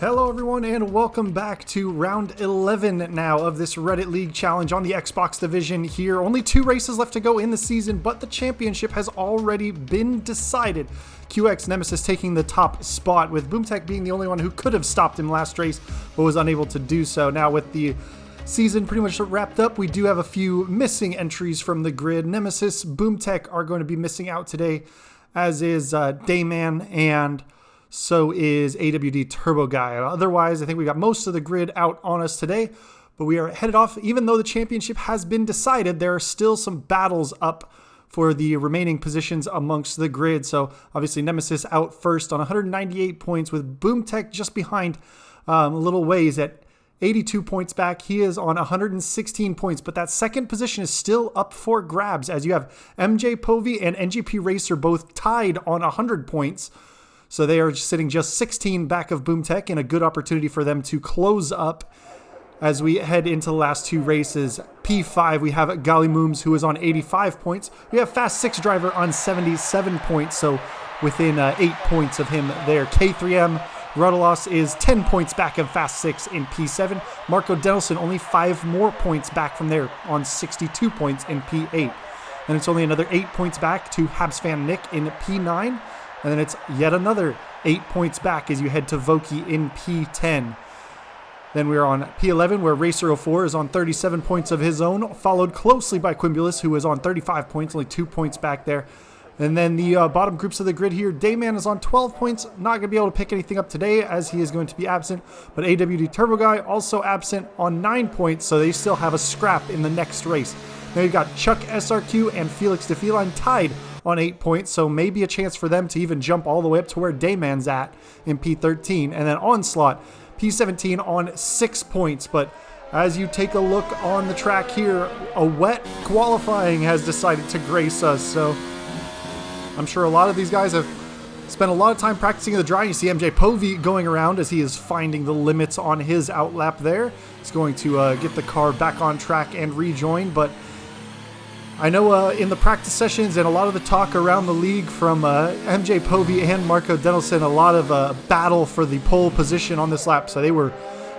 Hello everyone and welcome back to round 11 now of this Reddit League Challenge on the Xbox division here. Only 2 races left to go in the season, but the championship has already been decided. QX Nemesis taking the top spot, with Boomtech being the only one who could have stopped him last race, but was unable to do so. Now with the season pretty much wrapped up, we do have a few missing entries from the grid. Nemesis, Boomtech are going to be missing out today, as is Dayman, and so is AWD Turbo Guy. Otherwise, I think we got most of the grid out on us today, but we are headed off. Even though the championship has been decided, there are still some battles up for the remaining positions amongst the grid. So obviously Nemesis out first on 198 points, with Boomtech just behind a little ways at 82 points back. He is on 116 points, but that second position is still up for grabs, as you have MJ Povey and NGP Racer both tied on 100 points. So they are sitting just 16 back of Boomtech, and a good opportunity for them to close up as we head into the last 2 races. P5, we have Gallimooms, who is on 85 points. We have Fast 6 Driver on 77 points, so within 8 points of him there. K3M Rudalos is 10 points back of Fast 6 in P7. Marco Denelson only 5 more points back from there on 62 points in P8. And it's only another 8 points back to Habsfan Nick in P9. And then it's yet another 8 points back as you head to Voki in P10. Then we're on P11, where Racer04 is on 37 points of his own, followed closely by Quimulus, who is on 35 points, only 2 points back there. And then the bottom groups of the grid here, Dayman is on 12 points, not going to be able to pick anything up today as he is going to be absent. But AWD Turbo Guy also absent on 9 points, so they still have a scrap in the next race. Now you've got Chuck SRQ and Felix DeFeline tied on 8 points, so maybe a chance for them to even jump all the way up to where Dayman's at in P13. And then Onslaught, P17 on 6 points. But as you take a look on the track here, a wet qualifying has decided to grace us. So I'm sure a lot of these guys have spent a lot of time practicing in the dry. You see MJ Povey going around as he is finding the limits on his outlap there. He's going to get the car back on track and rejoin, but I know in the practice sessions and a lot of the talk around the league from MJ Povey and Marco Denelson, a lot of battle for the pole position on this lap. So they were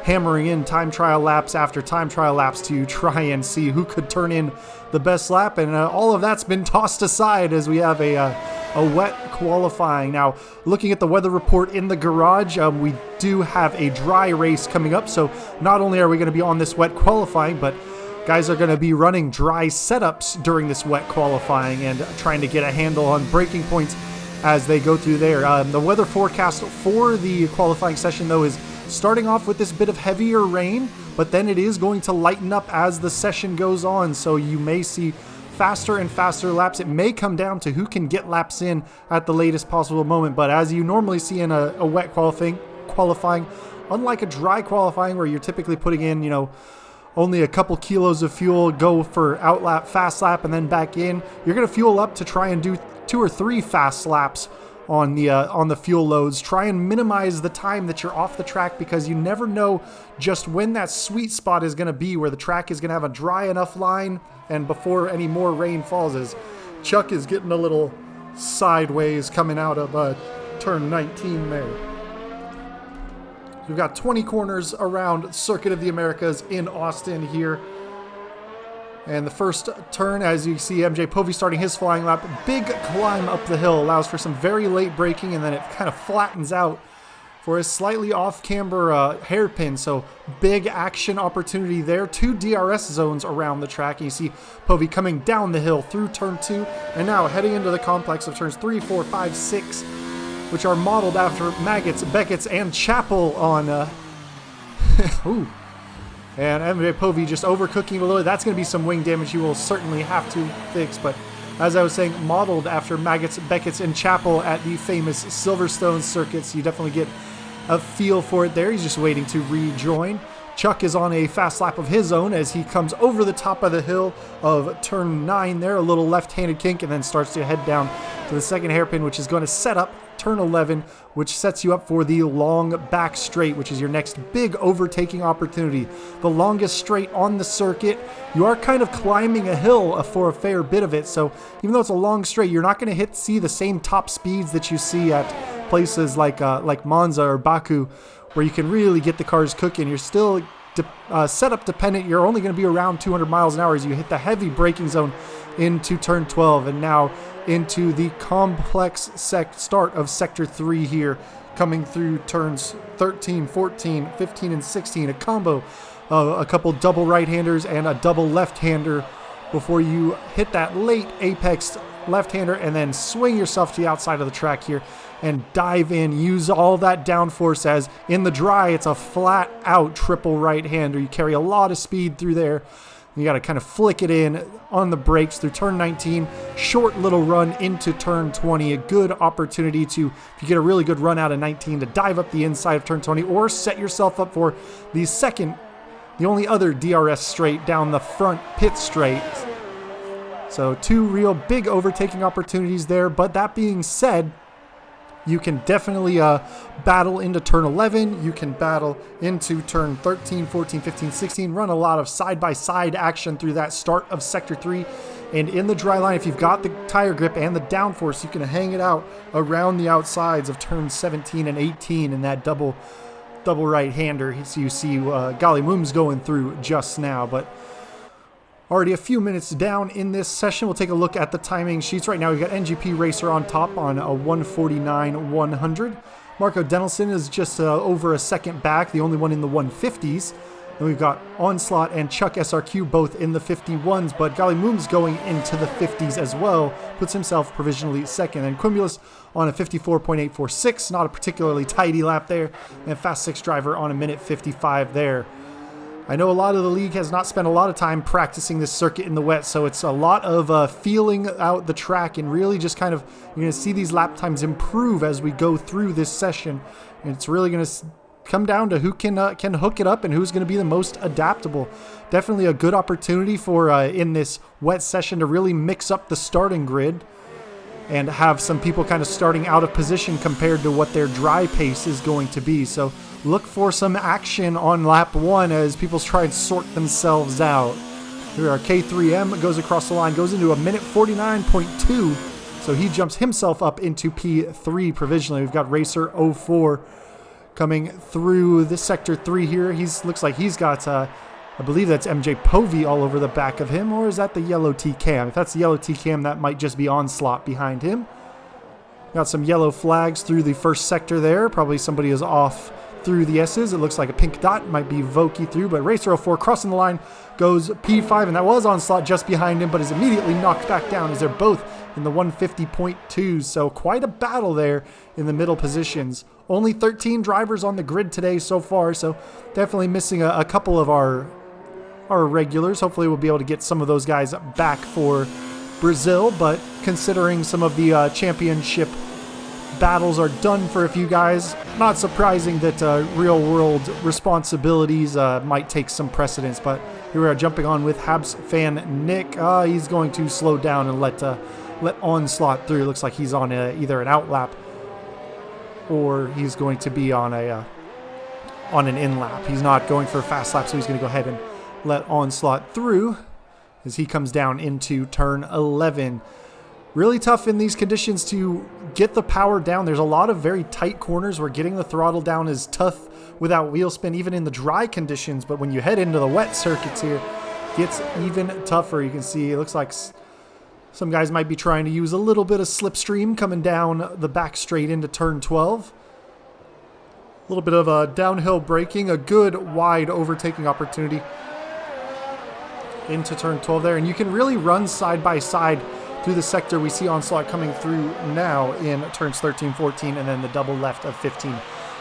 hammering in time trial laps after time trial laps to try and see who could turn in the best lap. And all of that's been tossed aside as we have a wet qualifying. Now, looking at the weather report in the garage, we do have a dry race coming up. So not only are we going to be on this wet qualifying, but guys are going to be running dry setups during this wet qualifying and trying to get a handle on braking points as they go through there. The weather forecast for the qualifying session, though, is starting off with this bit of heavier rain, but then it is going to lighten up as the session goes on, so you may see faster and faster laps. It may come down to who can get laps in at the latest possible moment, but as you normally see in a wet qualifying, unlike a dry qualifying where you're typically putting in, only a couple kilos of fuel, go for outlap, fast lap, and then back in, you're going to fuel up to try and do 2 or 3 fast laps on the fuel loads. Try and minimize the time that you're off the track, because you never know just when that sweet spot is going to be where the track is going to have a dry enough line and before any more rain falls. As Chuck is getting a little sideways coming out of turn 19 there. We've got 20 corners around Circuit of the Americas in Austin here. And the first turn, as you see MJ Povey starting his flying lap, big climb up the hill, allows for some very late braking, and then it kind of flattens out for a slightly off-camber hairpin. So big action opportunity there. 2 DRS zones around the track. And you see Povey coming down the hill through turn 2, and now heading into the complex of turns 3, 4, 5, 6, which are modeled after Maggots, Beckett's, and Chapel on ooh. And MJ Povey just overcooking a little. That's going to be some wing damage you will certainly have to fix. But as I was saying, modeled after Maggots, Beckett's, and Chapel at the famous Silverstone circuits. You definitely get a feel for it there. He's just waiting to rejoin. Chuck is on a fast lap of his own as he comes over the top of the hill of turn 9 there, a little left-handed kink, and then starts to head down to the second hairpin, which is going to set up turn 11, which sets you up for the long back straight, which is your next big overtaking opportunity. The longest straight on the circuit. You are kind of climbing a hill for a fair bit of it, so even though it's a long straight, you're not going to see the same top speeds that you see at places like Monza or Baku, where you can really get the cars cooking. You're still setup dependent. You're only going to be around 200 miles an hour as you hit the heavy braking zone into turn 12, and now into the complex start of sector 3 here, coming through turns 13, 14, 15, and 16. A combo of a couple double right-handers and a double left-hander before you hit that late apex left-hander and then swing yourself to the outside of the track here and dive in. Use all that downforce, as in the dry it's a flat-out triple right-hander. You carry a lot of speed through there. You got to kind of flick it in on the brakes through turn 19. Short little run into turn 20. A good opportunity to, if you get a really good run out of 19, to dive up the inside of turn 20 or set yourself up for the only other DRS straight down the front pit straight. So 2 real big overtaking opportunities there. But that being said, you can definitely battle into turn 11. You can battle into turn 13, 14, 15, 16. Run a lot of side-by-side action through that start of Sector 3. And in the dry line, if you've got the tire grip and the downforce, you can hang it out around the outsides of turns 17 and 18 in that double right-hander. So you see Gali Moom's going through just now. But already a few minutes down in this session, we'll take a look at the timing sheets. Right now, we've got NGP Racer on top on a 149.100. Marco Denelson is just over a second back, the only one in the 150s. And we've got Onslaught and Chuck SRQ both in the 51s, but Gali Moom's going into the 50s as well, puts himself provisionally second. And Quimulus on a 54.846, not a particularly tidy lap there. And Fast 6 driver on a minute 55 there. I know a lot of the league has not spent a lot of time practicing this circuit in the wet, so it's a lot of feeling out the track and really just kind of, you're going to see these lap times improve as we go through this session. And it's really going to come down to who can hook it up and who's going to be the most adaptable. Definitely a good opportunity for in this wet session to really mix up the starting grid and have some people kind of starting out of position compared to what their dry pace is going to be. So look for some action on lap 1 as people try and sort themselves out. Here our K3M goes across the line, goes into a minute 49.2, so he jumps himself up into P3 provisionally. We've got Racer 04 coming through this sector 3 here. Looks like he's got, I believe that's MJ Povey all over the back of him, or is that the yellow T-Cam? If that's the yellow T-Cam, that might just be Onslaught behind him. Got some yellow flags through the first sector there. Probably somebody is off through the S's. It looks like a pink dot might be Voki through, but Racer 04 crossing the line goes P5, and that was Onslaught just behind him, but is immediately knocked back down as they're both in the 150.2s. So quite a battle there in the middle positions. Only 13 drivers on the grid today so far, so definitely missing a couple of our regulars. Hopefully we'll be able to get some of those guys back for Brazil, but considering some of the championship battles are done for a few guys, not surprising that real world responsibilities might take some precedence. But here we are jumping on with Habs fan Nick. He's going to slow down and let Onslaught through. Looks like he's on either an outlap or he's going to be on an in lap. He's not going for a fast lap, so he's going to go ahead and let Onslaught through as he comes down into turn 11. Really tough in these conditions to get the power down. There's a lot of very tight corners where getting the throttle down is tough without wheel spin, even in the dry conditions. But when you head into the wet circuits here, it gets even tougher. You can see it looks like some guys might be trying to use a little bit of slipstream coming down the back straight into turn 12. A little bit of downhill braking, a good wide overtaking opportunity into turn 12 there. And you can really run side by side through the sector. We see Onslaught coming through now in turns 13, 14, and then the double left of 15,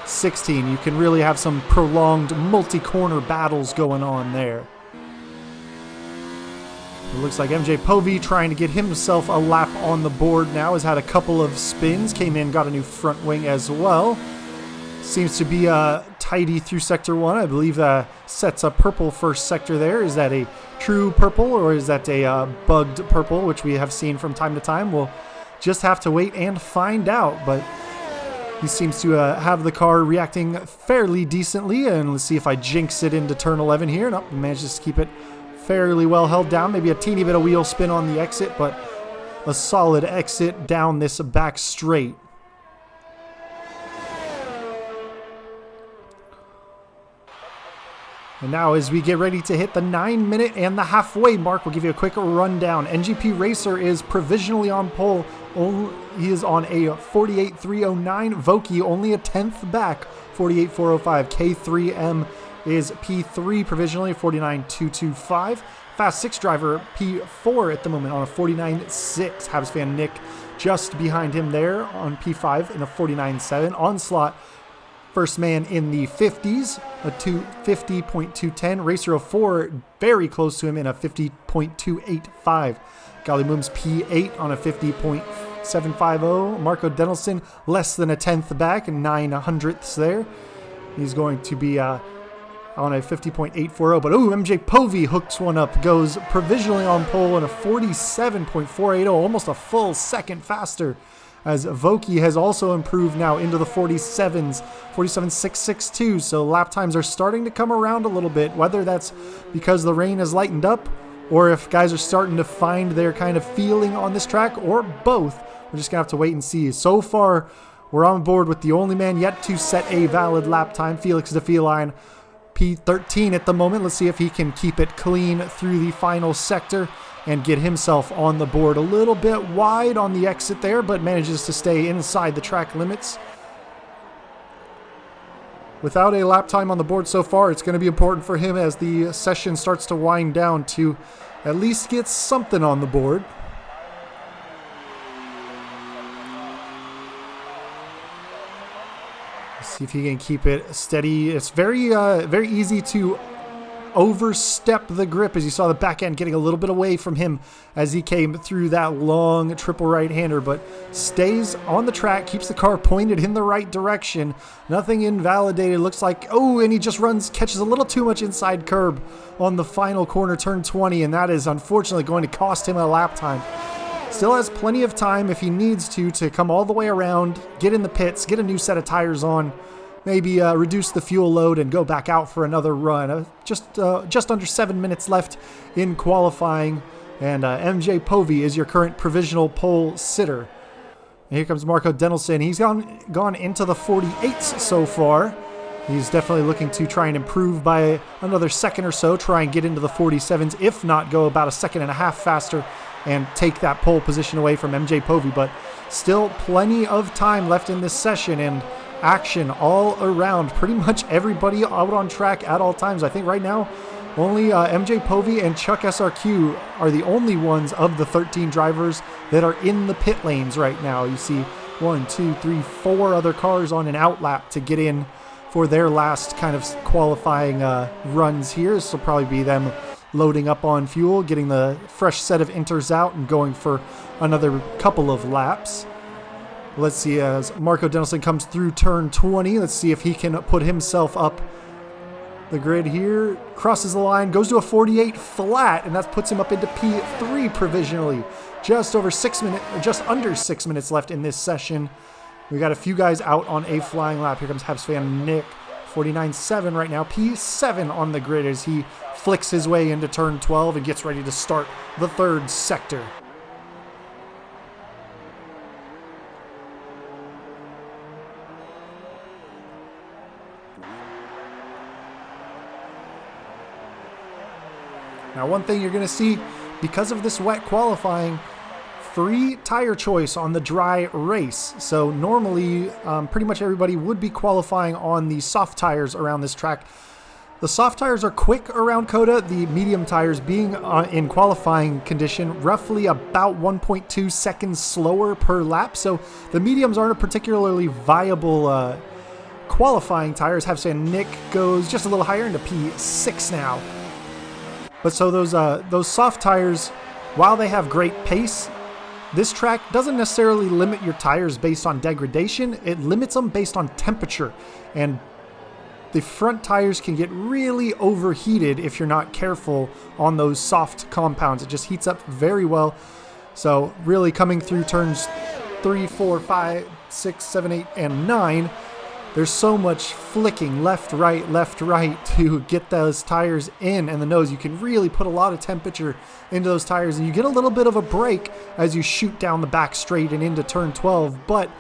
16. You can really have some prolonged multi-corner battles going on there. It looks like MJ Povey trying to get himself a lap on the board now. Has had a couple of spins, came in, got a new front wing as well. Seems to be tidy through sector 1. I believe sets a purple first sector there. Is that a true purple or is that a bugged purple, which we have seen from time to time? We'll just have to wait and find out, but he seems to have the car reacting fairly decently. And let's see if I jinx it into turn 11 here. Nope, he manages to keep it fairly well held down. Maybe a teeny bit of wheel spin on the exit, but a solid exit down this back straight. And now as we get ready to hit the 9-minute and the halfway mark, we'll give you a quick rundown. NGP Racer is provisionally on pole. He is on a 48.309. Voki only a 10th back, 48.405. K3M is P3 provisionally, 49.225. Fast 6 driver P4 at the moment on a 49.6. Habs fan Nick just behind him there on P5 in a 49.7. Onslaught, first man in the 50s, a 50.210. Racer 04 very close to him in a 50.285. Gallimum's P8 on a 50.750. Marco Denelson less than a 10th back and 9/100ths there. He's going to be on a 50.840, but MJ Povey hooks one up, goes provisionally on pole in a 47.480, almost a full second faster, as Voki has also improved now into the 47s, 47.662, so lap times are starting to come around a little bit, whether that's because the rain has lightened up, or if guys are starting to find their kind of feeling on this track, or both. We're just going to have to wait and see. So far, we're on board with the only man yet to set a valid lap time, Felix de Feline, P13 at the moment. Let's see if he can keep it clean through the final sector and get himself on the board. A little bit wide on the exit there, but manages to stay inside the track limits. Without a lap time on the board so far, it's going to be important for him as the session starts to wind down to at least get something on the board. See if he can keep it steady. It's very easy to overstep the grip, as you saw the back end getting a little bit away from him as he came through that long triple right-hander, but stays on the track, keeps the car pointed in the right direction. Nothing invalidated. Looks like, and he just catches a little too much inside curb on the final corner, turn 20, and that is unfortunately going to cost him a lap time. Still has plenty of time if he needs to come all the way around, get in the pits, get a new set of tires on, maybe reduce the fuel load and go back out for another run. Just under 7 minutes left in qualifying, and MJ Povey is your current provisional pole sitter. And here comes Marco Denelson. He's gone into the 48s so far. He's definitely looking to try and improve by another second or so, try and get into the 47s, if not go about a second and a half faster and take that pole position away from MJ Povey. But still plenty of time left in this session and action all around. Pretty much everybody out on track at all times. I think right now only MJ Povey and Chuck SRQ are the only ones of the 13 drivers that are in the pit lanes right now. You see 1, 2, 3, 4 other cars on an out lap to get in for their last kind of qualifying runs here. This will probably be them loading up on fuel, getting the fresh set of inters out and going for another couple of laps. Let's see as Marco Denelson comes through turn 20. Let's see if he can put himself up the grid here. Crosses the line, goes to a 48 flat, and that puts him up into P3 provisionally. Just under 6 minutes left in this session. We got a few guys out on a flying lap. Here comes Habs fan Nick, 49.7 right now. P7 on the grid as he flicks his way into turn 12 and gets ready to start the third sector. Now, one thing you're going to see, because of this wet qualifying, free tire choice on the dry race. So normally, pretty much everybody would be qualifying on the soft tires around this track. The soft tires are quick around COTA, the medium tires being in qualifying condition roughly about 1.2 seconds slower per lap. So the mediums aren't a particularly viable qualifying tires. Have say Nick goes just a little higher into P6 now. But so those soft tires, while they have great pace, this track doesn't necessarily limit your tires based on degradation. It limits them based on temperature. And the front tires can get really overheated if you're not careful on those soft compounds. It just heats up very well. So really coming through turns 3, 4, 5, 6, 7, 8, and 9, there's so much flicking left, right to get those tires in and the nose. You can really put a lot of temperature into those tires, and you get a little bit of a break as you shoot down the back straight and into turn 12. But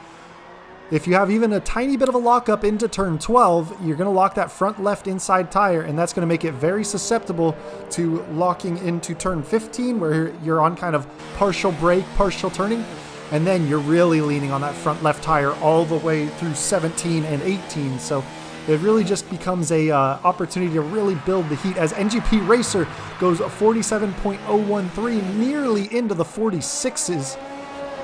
if you have even a tiny bit of a lockup into turn 12, you're going to lock that front left inside tire, and that's going to make it very susceptible to locking into turn 15, where you're on kind of partial brake, partial turning, and then you're really leaning on that front left tire all the way through 17 and 18. So it really just becomes a opportunity to really build the heat as NGP Racer goes 47.013, nearly into the 46s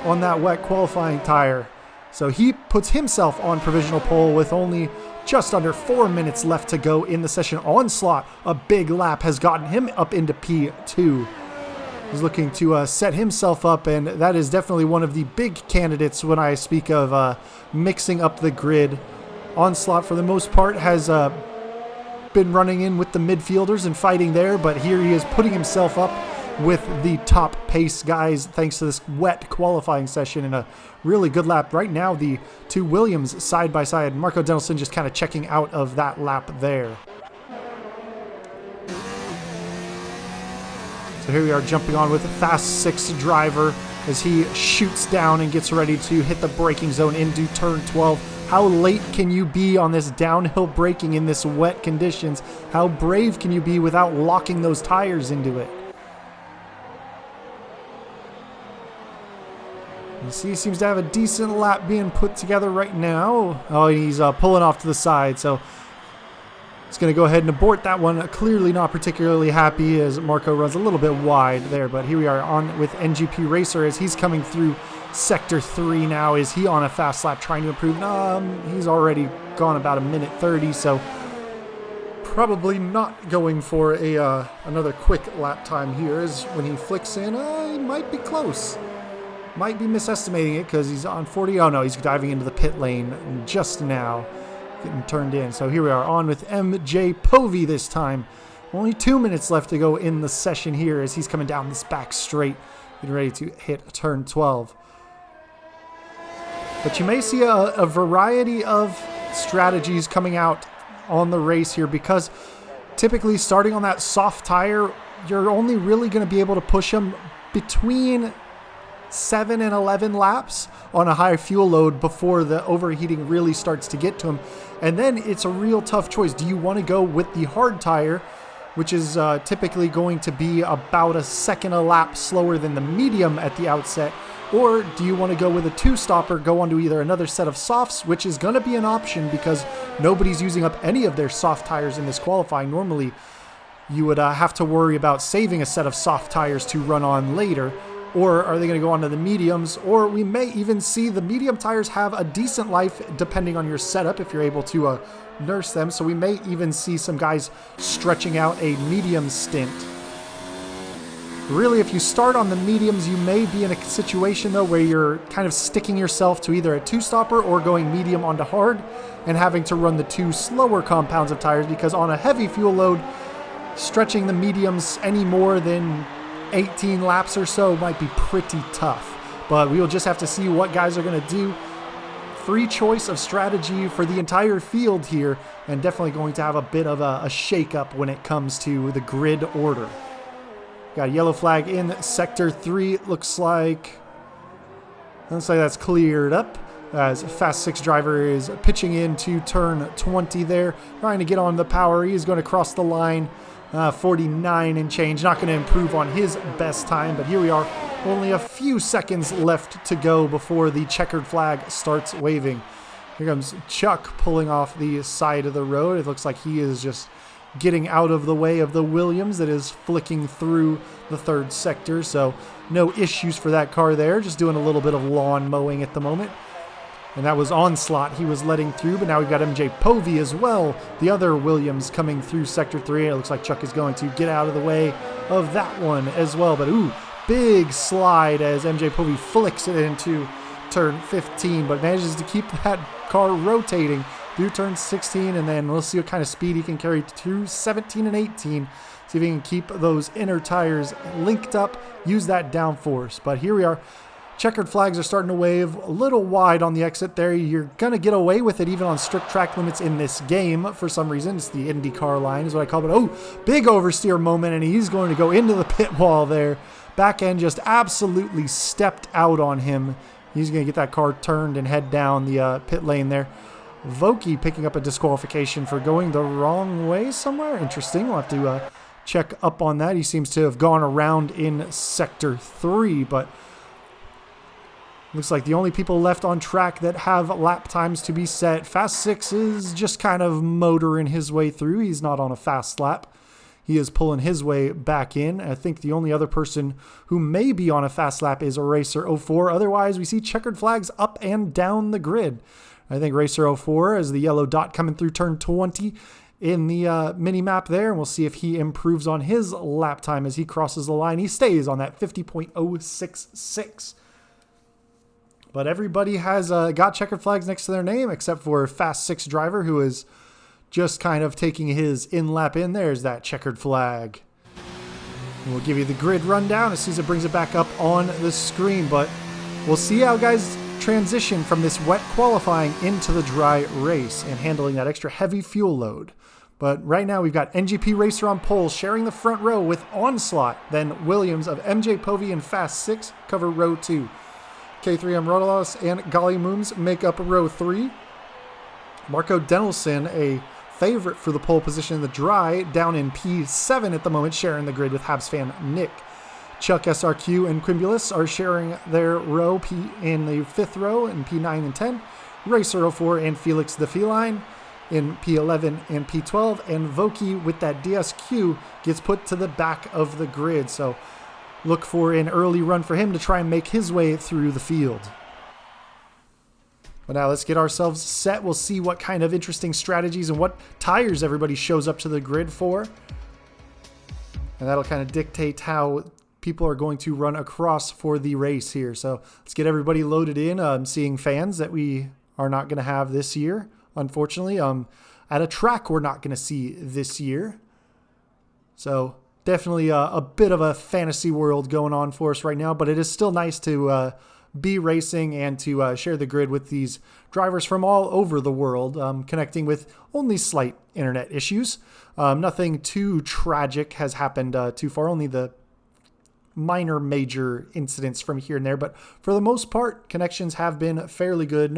on that wet qualifying tire. So he puts himself on provisional pole with only just under 4 minutes left to go in the session. Onslaught, a big lap, has gotten him up into P2. He's looking to set himself up, and that is definitely one of the big candidates when I speak of mixing up the grid. Onslaught, for the most part, has been running in with the midfielders and fighting there, but here he is putting himself up with the top pace guys thanks to this wet qualifying session and a really good lap. Right now, the two Williams side by side. Marco Denelson just kind of checking out of that lap there. So here we are jumping on with a Fast 6 driver as he shoots down and gets ready to hit the braking zone into turn 12. How late can you be on this downhill braking in this wet conditions? How brave can you be without locking those tires into it? You see, he seems to have a decent lap being put together right now. Oh, he's pulling off to the side, so he's going to go ahead and abort that one. Clearly not particularly happy as Marco runs a little bit wide there, but here we are on with NGP Racer as he's coming through Sector 3 now. Is he on a fast lap trying to improve? He's already gone about a minute 30, so probably not going for another quick lap time here. As when he flicks in, he might be close. Might be misestimating it because he's on 40. Oh no, he's diving into the pit lane just now, getting turned in. So here we are on with MJ Povey this time. Only 2 minutes left to go in the session here as he's coming down this back straight, getting ready to hit turn 12. But you may see a variety of strategies coming out on the race here, because typically starting on that soft tire, you're only really going to be able to push them between 7 and 11 laps on a high fuel load before the overheating really starts to get to him. And then it's a real tough choice. Do you want to go with the hard tire, which is typically going to be about a second a lap slower than the medium at the outset? Or do you want to go with a two-stopper, go onto either another set of softs, which is going to be an option because nobody's using up any of their soft tires in this qualifying. Normally, you would have to worry about saving a set of soft tires to run on later. Or are they going to go on to the mediums? Or we may even see the medium tires have a decent life depending on your setup if you're able to nurse them. So we may even see some guys stretching out a medium stint. Really, if you start on the mediums, you may be in a situation though where you're kind of sticking yourself to either a two-stopper or going medium onto hard and having to run the two slower compounds of tires, because on a heavy fuel load, stretching the mediums any more than 18 laps or so might be pretty tough. But we will just have to see what guys are going to do. Free choice of strategy for the entire field here, and definitely going to have a bit of a shake-up when it comes to the grid order. Got a yellow flag in Sector 3. It looks like that's cleared up as Fast 6 driver is pitching into turn 20 there, trying to get on the power. He is going to cross the line. 49 and change, not going to improve on his best time, but here we are, only a few seconds left to go before the checkered flag starts waving. Here comes Chuck pulling off the side of the road. It looks like he is just getting out of the way of the Williams that is flicking through the third sector, so no issues for that car there, just doing a little bit of lawn mowing at the moment. And that was Onslaught he was letting through, but now we've got MJ Povey as well, the other Williams coming through Sector 3. It looks like Chuck is going to get out of the way of that one as well. But big slide as MJ Povey flicks it into turn 15, but manages to keep that car rotating through turn 16, and then we'll see what kind of speed he can carry through 17 and 18. See if he can keep those inner tires linked up, use that downforce. But here we are. Checkered flags are starting to wave a little wide on the exit there. You're going to get away with it even on strict track limits in this game for some reason. It's the IndyCar line is what I call it. Big oversteer moment, and he's going to go into the pit wall there. Back end just absolutely stepped out on him. He's going to get that car turned and head down the pit lane there. Voki picking up a disqualification for going the wrong way somewhere. Interesting. We'll have to check up on that. He seems to have gone around in Sector 3, but looks like the only people left on track that have lap times to be set. Fast 6 is just kind of motoring his way through. He's not on a fast lap. He is pulling his way back in. I think the only other person who may be on a fast lap is Racer04. Otherwise, we see checkered flags up and down the grid. I think Racer04 is the yellow dot coming through turn 20 in the mini-map there. And we'll see if he improves on his lap time as he crosses the line. He stays on that 50.066. But everybody has got checkered flags next to their name except for Fast 6 driver, who is just kind of taking his in-lap in. There's that checkered flag. And we'll give you the grid rundown as soon as it brings it back up on the screen. But we'll see how guys transition from this wet qualifying into the dry race and handling that extra heavy fuel load. But right now we've got NGP Racer on pole sharing the front row with Onslaught. Then Williams of MJ Povey and Fast 6 cover row 2. K3M Rodalos and Golly Mooms make up row 3. Marco Denelson, a favorite for the pole position in the dry, down in P7 at the moment, sharing the grid with Habs fan Nick. Chuck SRQ and Quimbulus are sharing their row in the 5th row in P9 and 10. Racer04 and Felix the Feline in P11 and P12. And Voki with that DSQ gets put to the back of the grid. So look for an early run for him to try and make his way through the field. But now let's get ourselves set. We'll see what kind of interesting strategies and what tires everybody shows up to the grid for. And that'll kind of dictate how people are going to run across for the race here. So let's get everybody loaded in. I'm seeing fans that we are not going to have this year, unfortunately. At a track we're not going to see this year. So definitely a bit of a fantasy world going on for us right now, but it is still nice to be racing and to share the grid with these drivers from all over the world, connecting with only slight internet issues. Nothing too tragic has happened too far, only the minor major incidents from here and there, but for the most part, connections have been fairly good.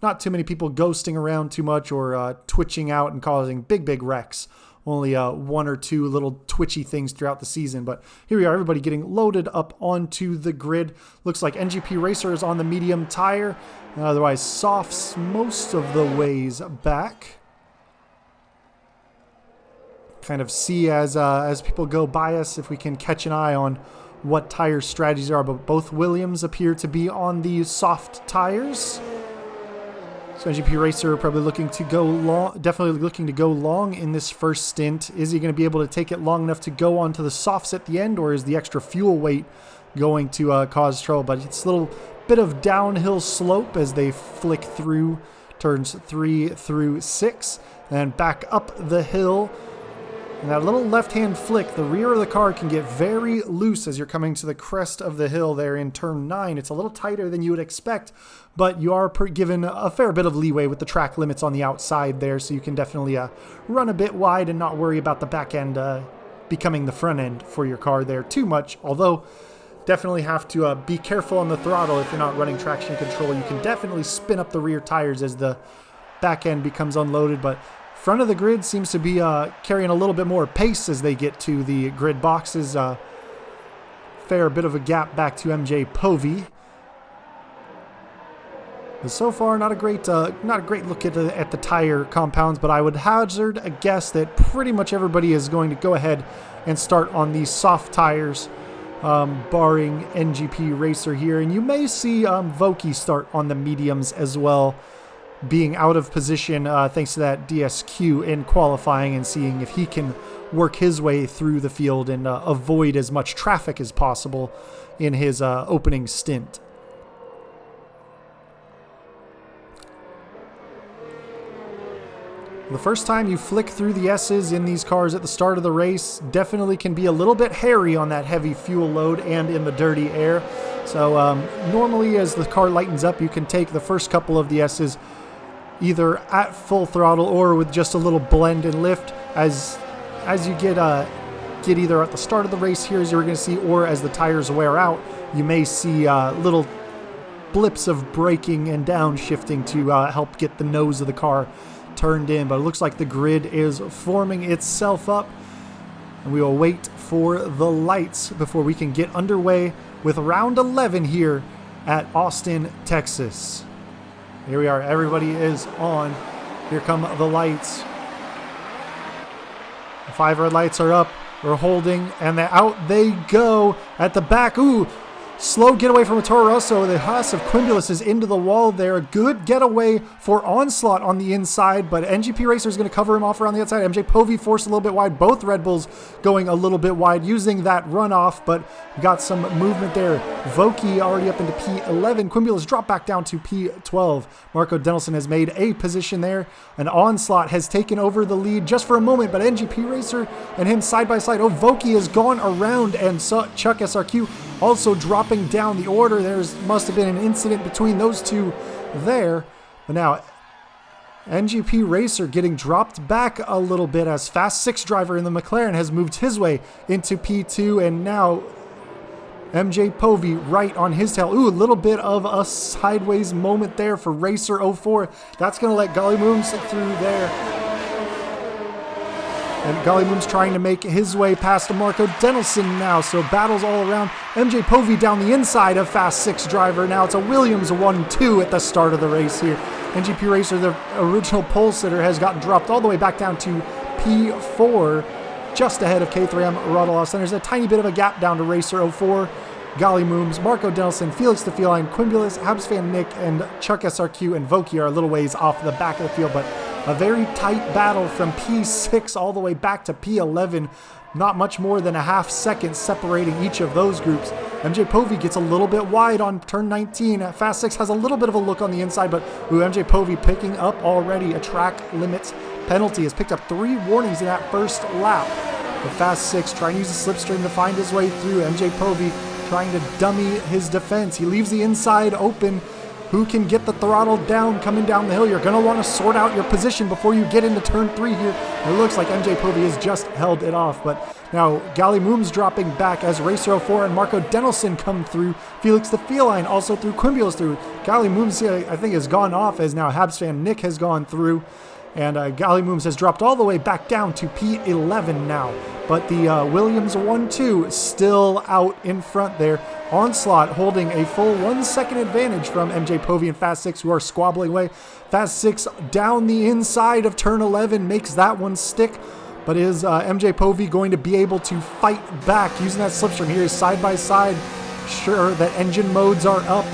Not too many people ghosting around too much or twitching out and causing big wrecks. Only one or two little twitchy things throughout the season. But here we are, everybody getting loaded up onto the grid. Looks like NGP Racer is on the medium tire. Otherwise, softs most of the ways back. Kind of see as people go by us if we can catch an eye on what tire strategies are. But both Williams appear to be on the soft tires. So NGP Racer probably looking to go long, definitely looking to go long in this first stint. Is he going to be able to take it long enough to go onto the softs at the end, or is the extra fuel weight going to cause trouble? But it's a little bit of downhill slope as they flick through turns 3 through 6, and back up the hill. And that little left-hand flick, the rear of the car can get very loose as you're coming to the crest of the hill there in turn 9. It's a little tighter than you would expect, but you are given a fair bit of leeway with the track limits on the outside there, so you can definitely run a bit wide and not worry about the back end becoming the front end for your car there too much. Although, definitely have to be careful on the throttle if you're not running traction control. You can definitely spin up the rear tires as the back end becomes unloaded, but front of the grid seems to be carrying a little bit more pace as they get to the grid boxes. Fair bit of a gap back to MJ Povey. But so far, not a great look at the tire compounds, but I would hazard a guess that pretty much everybody is going to go ahead and start on these soft tires, barring NGP Racer here. And you may see Voki start on the mediums as well, being out of position thanks to that DSQ in qualifying, and seeing if he can work his way through the field and avoid as much traffic as possible in his opening stint. The first time you flick through the S's in these cars at the start of the race definitely can be a little bit hairy on that heavy fuel load and in the dirty air. So normally as the car lightens up, you can take the first couple of the S's either at full throttle or with just a little blend and lift. As you get either at the start of the race here, as you're going to see, or as the tires wear out, you may see little blips of braking and downshifting to help get the nose of the car turned in. But it looks like the grid is forming itself up, and we will wait for the lights before we can get underway with round 11 here at Austin, Texas. Here we are. Everybody is on. Here come the lights. The 5 red lights are up. We're holding, and out they go at the back. Ooh, slow getaway from Toro Rosso. The Haas of Quimbulas is into the wall there. A good getaway for Onslaught on the inside, but NGP Racer is going to cover him off around the outside. MJ Povey forced a little bit wide. Both Red Bulls going a little bit wide using that runoff, but got some movement there. Voki already up into P11. Quimbulas drop back down to P12. Marco Denelson has made a position there, and Onslaught has taken over the lead just for a moment, but NGP Racer and him side by side. Oh, Voki has gone around, and Chuck SRQ also dropping down the order. Must have been an incident between those two there. But now NGP Racer getting dropped back a little bit as Fast 6 driver in the McLaren has moved his way into P2, and now MJ Povey right on his tail. Ooh, a little bit of a sideways moment there for Racer 04. That's going to let Gollymooms through there. And Gollymooms trying to make his way past Marco Denelson now. So battles all around. MJ Povey down the inside of Fast 6 driver. Now it's a Williams 1-2 at the start of the race here. NGP Racer, the original pole sitter, has gotten dropped all the way back down to P4, just ahead of K3M Rodalos. And there's a tiny bit of a gap down to Racer 04. Gollymooms, Marco Denelson, Felix the Feline, Quimbulas, Habs Fan Nick, and Chuck SRQ and Voki are a little ways off the back of the field, but a very tight battle from P6 all the way back to P11. Not much more than a half second separating each of those groups. MJ Povey gets a little bit wide on turn 19. Fast 6 has a little bit of a look on the inside, but MJ Povey picking up already a track limits penalty. Has picked up 3 warnings in that first lap. The Fast 6 trying to use a slipstream to find his way through. MJ Povey trying to dummy his defense. He leaves the inside open. Who can get the throttle down coming down the hill? You're going to want to sort out your position before you get into turn 3 here. It looks like MJ Povey has just held it off, but now Gollymooms dropping back as Racer 04 and Marco Denelson come through. Felix the Feline also through. Quimbulas through. Gollymooms, I think, has gone off as now Habs Fan Nick has gone through. And Gollymooms has dropped all the way back down to P11 now. But the Williams 1-2 still out in front there. Onslaught holding a full 1 second advantage from MJ Povey and Fast 6, who are squabbling away. Fast 6 down the inside of turn 11 makes that one stick. But is MJ Povey going to be able to fight back using that slipstream? Here is side by side. Sure that engine modes are up.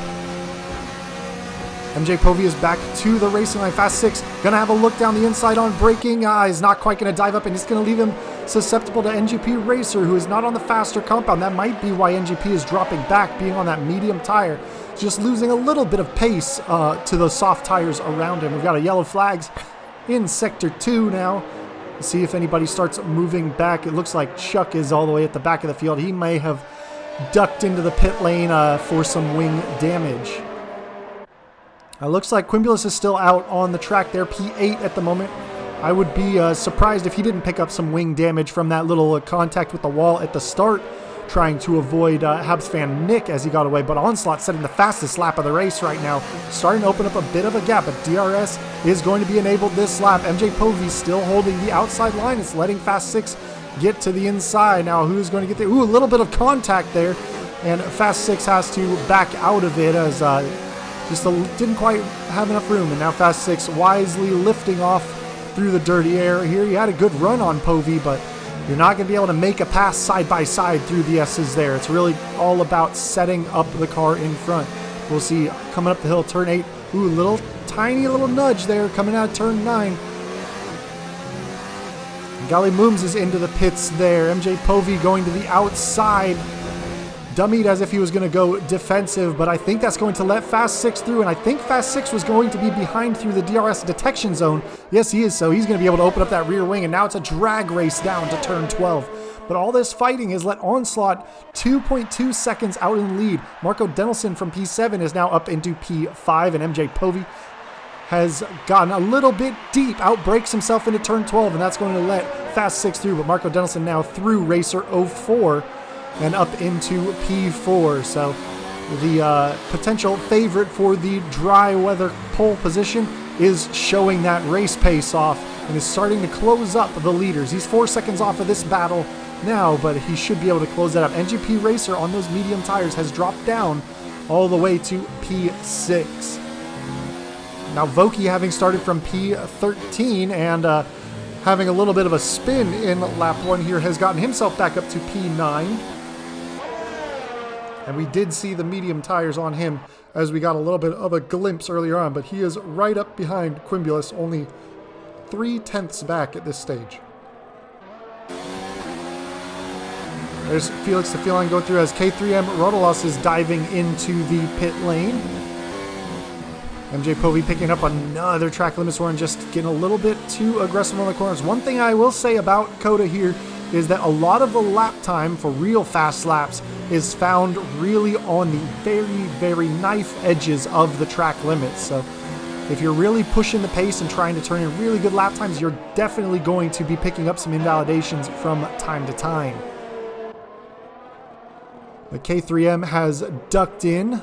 MJ Povey is back to the racing line. Fast 6 going to have a look down the inside on braking. Is not quite going to dive up, and it's going to leave him susceptible to NGP Racer, who is not on the faster compound. That might be why NGP is dropping back, being on that medium tire. Just losing a little bit of pace to the soft tires around him. We've got a yellow flags in Sector 2 now. Let's see if anybody starts moving back. It looks like Chuck is all the way at the back of the field. He may have ducked into the pit lane for some wing damage. Looks like Quimbulas is still out on the track there, P8 at the moment. I would be surprised if he didn't pick up some wing damage from that little contact with the wall at the start, trying to avoid Habs Fan Nick as he got away. But Onslaught setting the fastest lap of the race right now, starting to open up a bit of a gap, but DRS is going to be enabled this lap. MJ Povey still holding the outside line. It's letting Fast 6 get to the inside. Now who's going to get there? Ooh, a little bit of contact there, and Fast 6 has to back out of it as just didn't quite have enough room, and now Fast 6 wisely lifting off through the dirty air here. You had a good run on Povey, but you're not going to be able to make a pass side by side through the S's there. It's really all about setting up the car in front. We'll see coming up the hill, turn 8. Ooh, tiny little nudge there coming out of turn 9. Gollymooms is into the pits there. MJ Povey going to the outside. Dummied as if he was going to go defensive, but I think that's going to let Fast 6 through, and I think Fast 6 was going to be behind through the DRS detection zone. Yes, he is, so he's going to be able to open up that rear wing, and now it's a drag race down to turn 12. But all this fighting has let Onslaught 2.2 seconds out in the lead. Marco Denelson from P7 is now up into P5, and MJ Povey has gotten a little bit deep, outbrakes himself into turn 12, and that's going to let Fast 6 through, but Marco Denelson now through Racer 04 and up into P4. So the potential favorite for the dry weather pole position, is showing that race pace off and is starting to close up the leaders. He's 4 seconds off of this battle now, but he should be able to close that up. NGP Racer on those medium tires has dropped down all the way to P6. Now Voki, having started from P13 and having a little bit of a spin in lap 1 here, has gotten himself back up to P9. And we did see the medium tires on him as we got a little bit of a glimpse earlier on, but he is right up behind Quimbulas, only 3/10 back at this stage. There's Felix the Feline going through as K3M Rodolos is diving into the pit lane. MJ Povey picking up another track limits horn, just getting a little bit too aggressive on the corners. One thing I will say about COTA here is that a lot of the lap time for real fast laps is found really on the very, very knife edges of the track limits. So if you're really pushing the pace and trying to turn in really good lap times, you're definitely going to be picking up some invalidations from time to time. The K3M has ducked in,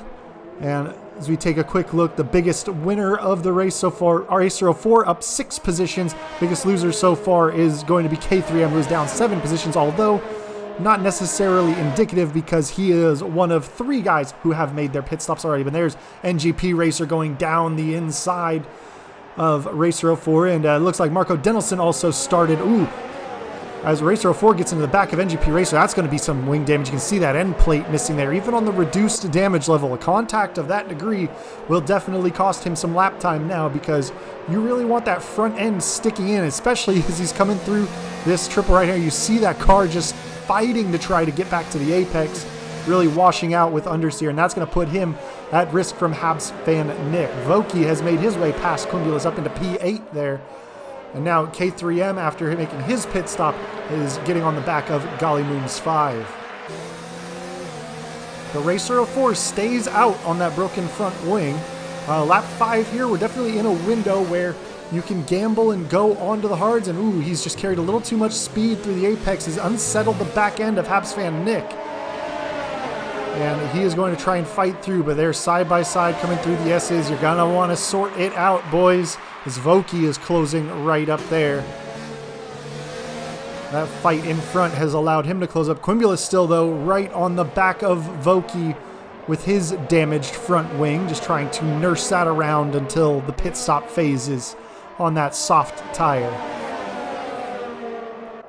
and as we take a quick look, the biggest winner of the race so far, Racer04, up 6 positions. Biggest loser so far is going to be K3M, who's down 7 positions, although not necessarily indicative because he is one of 3 guys who have made their pit stops already. But there's NGP Racer going down the inside of Racer04, and it looks like Marco Denelson also started. As Racer04 gets into the back of NGP Racer, that's going to be some wing damage. You can see that end plate missing there. Even on the reduced damage level, a contact of that degree will definitely cost him some lap time now, because you really want that front end sticking in, especially as he's coming through this triple right here. You see that car just fighting to try to get back to the apex, really washing out with understeer, and that's going to put him at risk from Habs fan Nick. Voki has made his way past Quimbulas up into P8 there. And now K3M, after making his pit stop, is getting on the back of Golly Moons 5. The Racer04 stays out on that broken front wing. Lap 5 here, we're definitely in a window where you can gamble and go onto the hards, and he's just carried a little too much speed through the apex. He's unsettled the back end of Habs fan Nick. And he is going to try and fight through, but they're side by side coming through the S's. You're going to want to sort it out, boys, as Voki is closing right up there. That fight in front has allowed him to close up. Quimbulas still, though, right on the back of Voki with his damaged front wing, just trying to nurse that around until the pit stop phase is on that soft tire.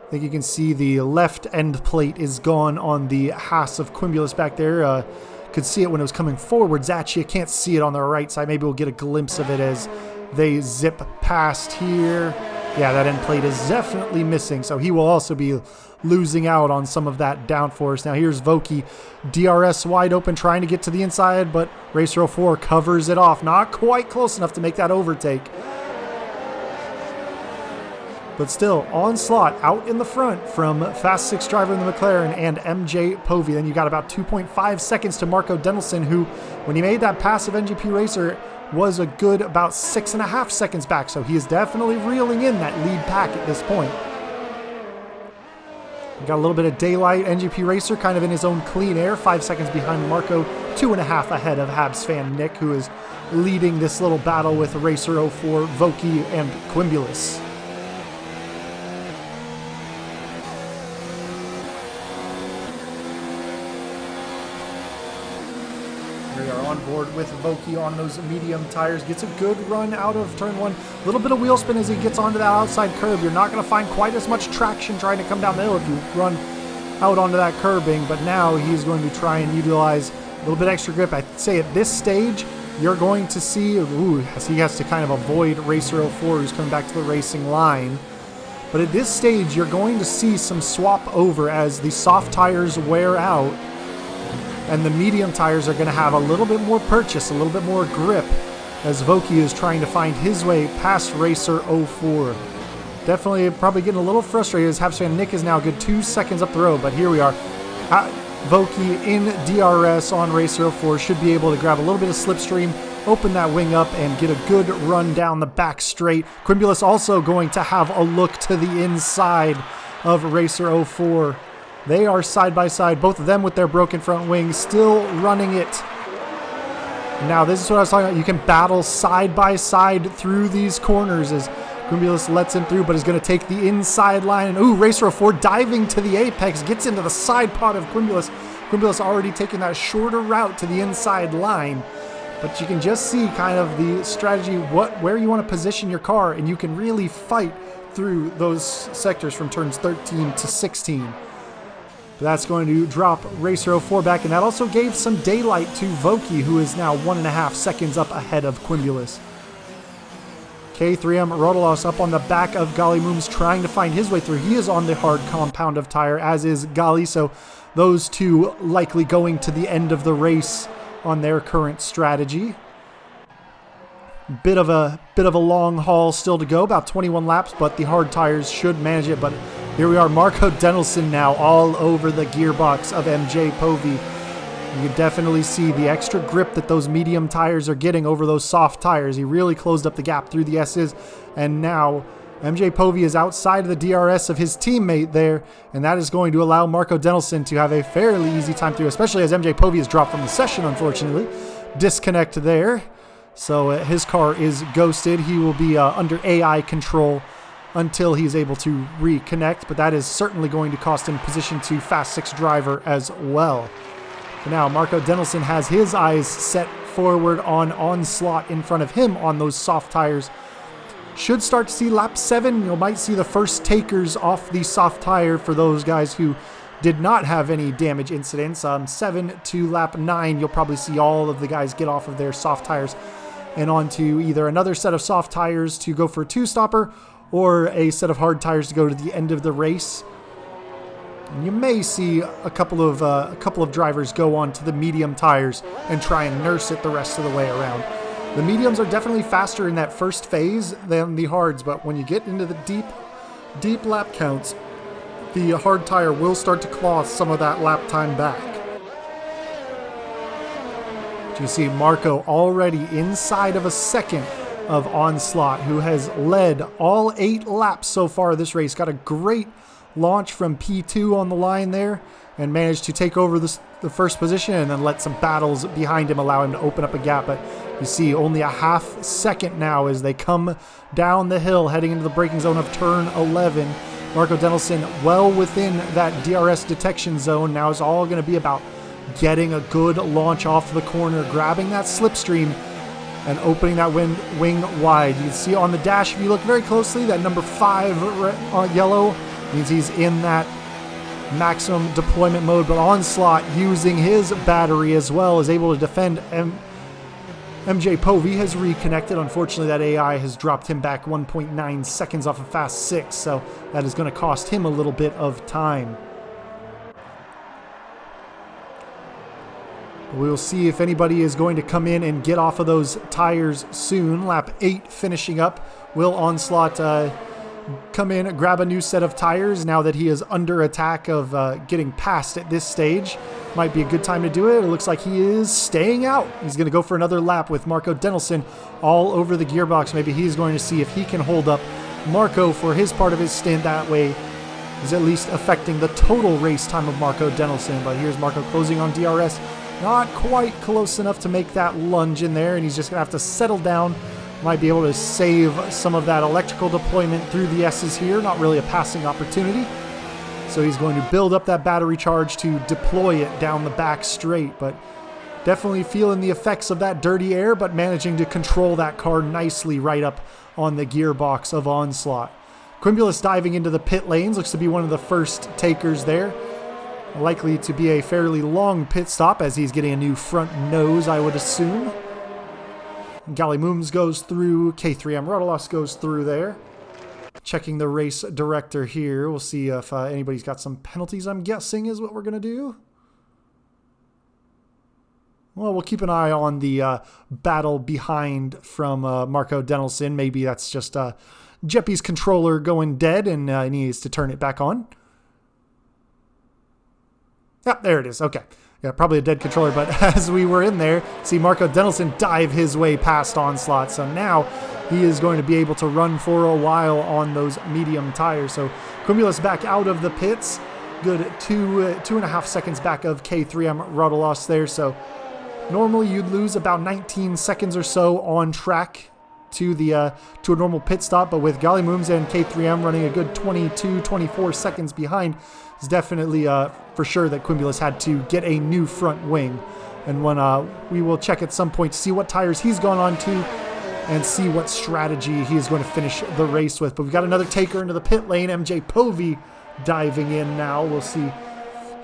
I think you can see the left end plate is gone on the Haas of Quimbulas back there. Could see it when it was coming forwards at you. Can't see it on the right side. Maybe we'll get a glimpse of it as they zip past here. Yeah, that end plate is definitely missing, so he will also be losing out on some of that downforce. Now here's Voki, DRS wide open, trying to get to the inside, but Racer04 covers it off. Not quite close enough to make that overtake. But still, Onslaught out in the front from Fast 6 driver in the McLaren and MJ Povey. Then you got about 2.5 seconds to Marco Denelson, who, when he made that pass of NGP Racer, was a good about 6.5 seconds back. So he is definitely reeling in that lead pack at this point. Got a little bit of daylight. NGP Racer kind of in his own clean air, 5 seconds behind Marco, 2.5 ahead of Habs fan Nick, who is leading this little battle with Racer04, Voki, and Quimbulas. We are on board with Voki on those medium tires. Gets a good run out of turn 1. A little bit of wheel spin as he gets onto that outside curb. You're not going to find quite as much traction trying to come down the hill if you run out onto that curbing, but now he's going to try and utilize a little bit extra grip. I'd say at this stage, you're going to see, as he has to kind of avoid Racer04, who's coming back to the racing line. But at this stage, you're going to see some swap over as the soft tires wear out, and the medium tires are going to have a little bit more purchase, a little bit more grip, as Voki is trying to find his way past Racer04. Definitely probably getting a little frustrated as Habs fan Nick is now a good 2 seconds up the road, but here we are. Voki in DRS on Racer04 should be able to grab a little bit of slipstream, open that wing up, and get a good run down the back straight. Quimbulas also going to have a look to the inside of Racer04. They are side by side, both of them with their broken front wings, still running it Now, this is what I was talking about. You can battle side by side through these corners as Quimbulas lets him through, but is going to take the inside line. And, ooh, Racer 04 diving to the apex, gets into the side pot of Quimbulas. Quimbulas already taking that shorter route to the inside line. But you can just see kind of the strategy, where you want to position your car, and you can really fight through those sectors from turns 13 to 16. But that's going to drop Racer 04 back, and that also gave some daylight to Voki, who is now 1.5 seconds up ahead of Quimbulas. K3M Rodolos up on the back of Gali Mooms, trying to find his way through. He is on the hard compound of tire, as is Gali, so those two likely going to the end of the race on their current strategy. Bit of a long haul still to go, about 21 laps, but the hard tires should manage it. But here we are, Marco Denelson now all over the gearbox of MJ Povey. You can definitely see the extra grip that those medium tires are getting over those soft tires. He really closed up the gap through the S's, and now MJ Povey is outside of the DRS of his teammate there, and that is going to allow Marco Denelson to have a fairly easy time through, especially as MJ Povey is dropped from the session, unfortunately. Disconnect there. So his car is ghosted. He will be under AI control until he's able to reconnect, but that is certainly going to cost him position to Fast 6 driver as well. But now Marco Denelson has his eyes set forward on Onslaught in front of him on those soft tires. Should start to see lap 7. You might see the first takers off the soft tire for those guys who did not have any damage incidents. 7 to lap 9, you'll probably see all of the guys get off of their soft tires and onto either another set of soft tires to go for a 2-stopper or a set of hard tires to go to the end of the race. And you may see a couple of drivers go on to the medium tires and try and nurse it the rest of the way around. The mediums are definitely faster in that first phase than the hards, but when you get into the deep lap counts, the hard tire will start to claw some of that lap time back. You see Marco already inside of a second of Onslaught, who has led all 8 laps so far this race. Got a great launch from P2 on the line there and managed to take over the first position and then let some battles behind him allow him to open up a gap. But you see only a half second now as they come down the hill heading into the braking zone of turn 11. Marco Denelson well within that DRS detection zone. Now it's all going to be about getting a good launch off the corner, grabbing that slipstream and opening that wing wide. You can see on the dash, if you look very closely, that number 5 yellow means he's in that maximum deployment mode, but Onslaught, using his battery as well, is able to defend. MJ Povey has reconnected. Unfortunately, that AI has dropped him back 1.9 seconds off of Fast 6, so that is going to cost him a little bit of time. We'll see if anybody is going to come in and get off of those tires soon. Lap 8 finishing up. Will Onslaught come in, grab a new set of tires now that he is under attack of getting passed at this stage? Might be a good time to do it. It looks like he is staying out. He's going to go for another lap with Marco Denelson all over the gearbox. Maybe he's going to see if he can hold up Marco for his part of his stint. That way is at least affecting the total race time of Marco Denelson. But here's Marco closing on DRS. Not quite close enough to make that lunge in there, and he's just going to have to settle down. Might be able to save some of that electrical deployment through the S's here. Not really a passing opportunity. So he's going to build up that battery charge to deploy it down the back straight, but definitely feeling the effects of that dirty air, but managing to control that car nicely right up on the gearbox of Onslaught. Quimbulas diving into the pit lanes, looks to be one of the first takers there. Likely to be a fairly long pit stop as he's getting a new front nose, I would assume. Gali Mooms goes through, K3M Rodolos goes through there. Checking the race director here. We'll see if anybody's got some penalties, I'm guessing is what we're going to do. Well, we'll keep an eye on the battle behind from Marco Denelson. Maybe that's just Jeppy's controller going dead and he needs to turn it back on. Yep, there it is. Okay. Yeah, probably a dead controller, but as we were in there, see Marco Denelson dive his way past Onslaught. So now he is going to be able to run for a while on those medium tires. So Quimbulas back out of the pits. Good 2.5 seconds back of K3M Rodolos there. So Normally you'd lose about 19 seconds or so on track to a normal pit stop, but with Gallimums and K3M running a good 22, 24 seconds behind, it's definitely for sure that Quimbulas had to get a new front wing. And when we will check at some point to see what tires he's gone on to and see what strategy he is going to finish the race with. But we've got another taker into the pit lane, MJ Povey diving in now. We'll see.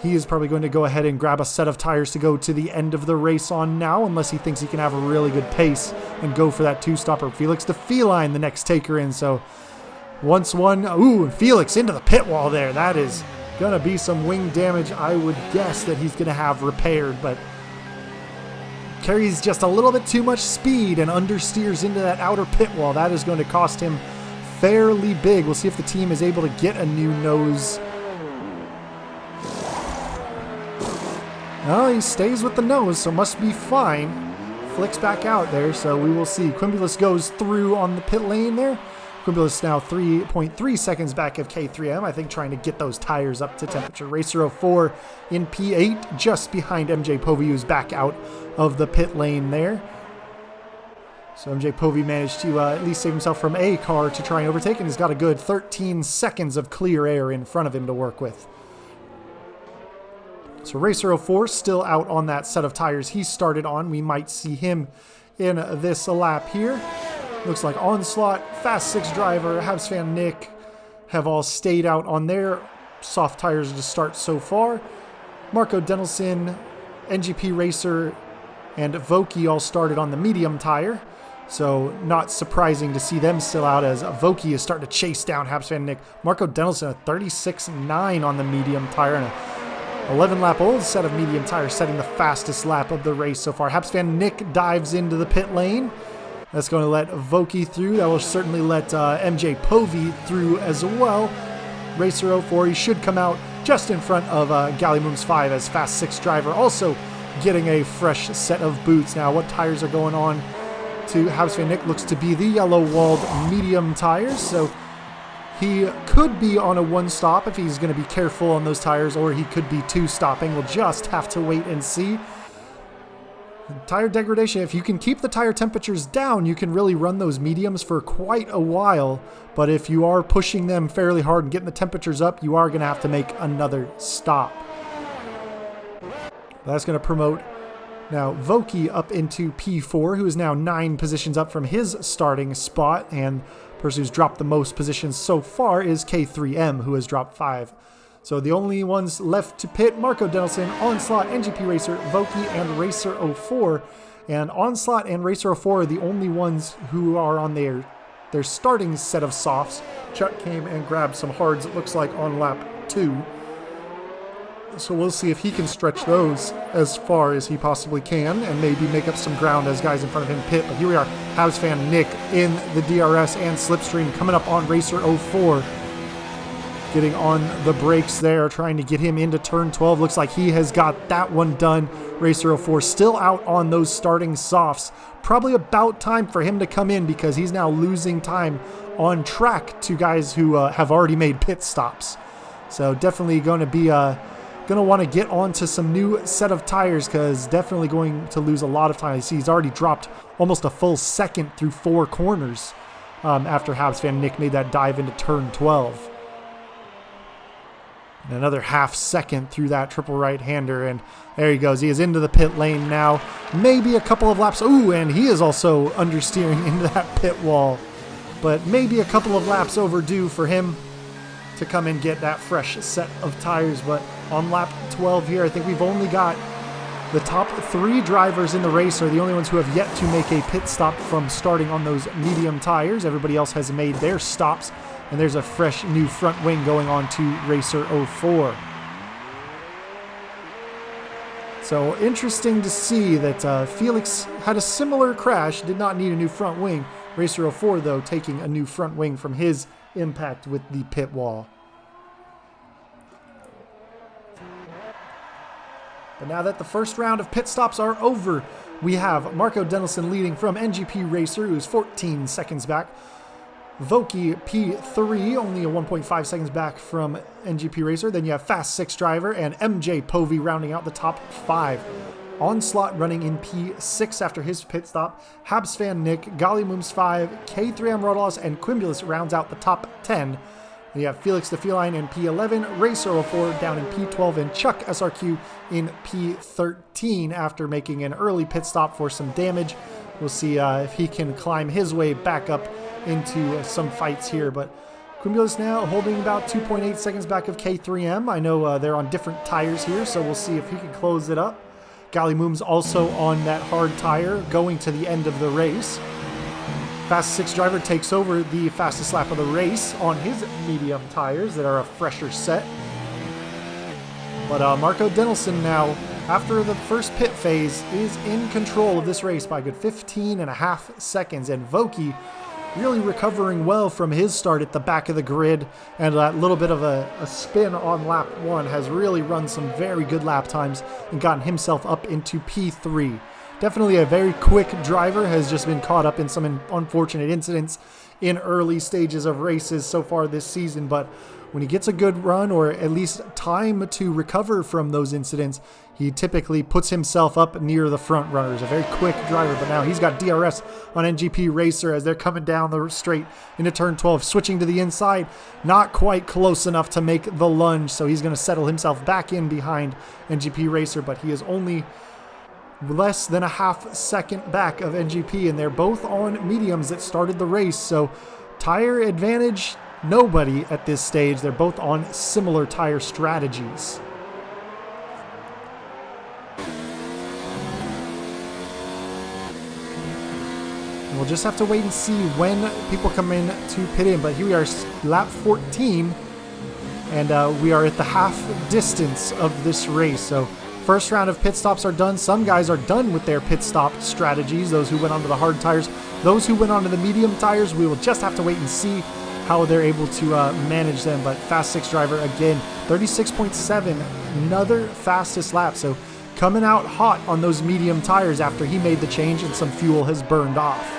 He is probably going to go ahead and grab a set of tires to go to the end of the race on now, unless he thinks he can have a really good pace and go for that two-stopper. Felix the Feline, the next taker in. So once one, ooh, Felix into the pit wall there. That is going to be some wing damage, I would guess, that he's going to have repaired, but carries just a little bit too much speed and understeers into that outer pit wall. That is going to cost him fairly big. We'll see if the team is able to get a new nose. Well, he stays with the nose, so must be fine. Flicks back out there, so we will see. Quimbulas goes through on the pit lane there. Quimbulas now 3.3 seconds back of K3M, I think, trying to get those tires up to temperature. Racer 04 in P8, just behind MJ Povey, who's back out of the pit lane there. So MJ Povey managed to at least save himself from a car to try and overtake, and he's got a good 13 seconds of clear air in front of him to work with. So Racer 04 still out on that set of tires he started on. We might see him in this lap here. Looks like Onslaught, Fast 6 driver, Habs fan Nick have all stayed out on their soft tires to start so far. Marco Denelson, NGP Racer, and Voki all started on the medium tire. So not surprising to see them still out, as Voki is starting to chase down Habs fan Nick. Marco Denelson a 36.9 on the medium tire, and a 11-lap-old set of medium tires setting the fastest lap of the race so far. Habs fan Nick dives into the pit lane. That's going to let Voki through. That will certainly let MJ Povey through as well. Racer 04, he should come out just in front of Gallimums 5 as Fast 6 driver, also getting a fresh set of boots. Now, what tires are going on to Habs fan Nick? Looks to be the yellow-walled medium tires, so he could be on a one-stop if he's going to be careful on those tires, or he could be two-stopping. We'll just have to wait and see. Tire degradation, if you can keep the tire temperatures down, you can really run those mediums for quite a while. But if you are pushing them fairly hard and getting the temperatures up, you are going to have to make another stop. That's going to promote now Voki up into P4, who is now 9 positions up from his starting spot. And the person who's dropped the most positions so far is K3M, who has dropped 5. So the only ones left to pit, Marco Denelson, Onslaught, NGP Racer, Voki, and Racer 04. And Onslaught and Racer 04 are the only ones who are on their starting set of softs. Chuck came and grabbed some hards, it looks like, on lap 2. So we'll see if he can stretch those as far as he possibly can and maybe make up some ground as guys in front of him pit. But here we are, Habs fan Nick in the DRS and Slipstream coming up on Racer 04. Getting on the brakes there, trying to get him into turn 12. Looks like he has got that one done. Racer 04 still out on those starting softs. Probably about time for him to come in, because he's now losing time on track to guys who have already made pit stops. So definitely going to be going to want to get onto some new set of tires, because definitely going to lose a lot of time. You see, he's already dropped almost a full second through 4 corners after Habs fan Nick made that dive into turn 12. And another half second through that triple right-hander, and there he goes. He is into the pit lane now. Maybe a couple of laps. Ooh, and he is also understeering into that pit wall. But maybe a couple of laps overdue for him to come and get that fresh set of tires. But on lap 12 here, I think we've only got the top 3 drivers in the race are the only ones who have yet to make a pit stop from starting on those medium tires. Everybody else has made their stops. And there's a fresh new front wing going on to Racer 04. So interesting to see that Felix had a similar crash, did not need a new front wing. Racer 04, though, taking a new front wing from his impact with the pit wall. But now that the first round of pit stops are over, we have Marco Denelson leading from NGP Racer, who's 14 seconds back. Voki P3, only a 1.5 seconds back from NGP Racer. Then you have Fast 6 driver and MJ Povey rounding out the top 5. Onslaught running in P6 after his pit stop. Habs fan Nick, Gallimums 5, K3M Rodalos, and Quimulus rounds out the top 10. We have Felix the Feline in P11, Racer04 down in P12, and Chuck SRQ in P13 after making an early pit stop for some damage. We'll see if he can climb his way back up into some fights here, but Quimulus now holding about 2.8 seconds back of K3M. I know they're on different tires here, so we'll see if he can close it up. Gallimums also on that hard tire going to the end of the race. Fast 6 driver takes over the fastest lap of the race on his medium tires that are a fresher set. But Marco Denilson now, after the first pit phase, is in control of this race by a good 15.5 seconds. And Voki really recovering well from his start at the back of the grid, and that little bit of a spin on lap 1 has really run some very good lap times and gotten himself up into P3. Definitely a very quick driver, has just been caught up in some unfortunate incidents in early stages of races so far this season, but when he gets a good run, or at least time to recover from those incidents, he typically puts himself up near the front runners. A very quick driver, but now he's got DRS on NGP Racer as they're coming down the straight into turn 12, switching to the inside. Not quite close enough to make the lunge, so he's going to settle himself back in behind NGP Racer, but he is only less than a half second back of NGP, and they're both on mediums that started the race, so tire advantage, nobody at this stage. They're both on similar tire strategies. And we'll just have to wait and see when people come in to pit in, but here we are, lap 14, and we are at the half distance of this race, so first round of pit stops are done. Some guys are done with their pit stop strategies, those who went onto the hard tires. Those who went onto the medium tires, we will just have to wait and see how they're able to manage them. But Fast 6 driver, again, 36.7, another fastest lap. So coming out hot on those medium tires after he made the change and some fuel has burned off.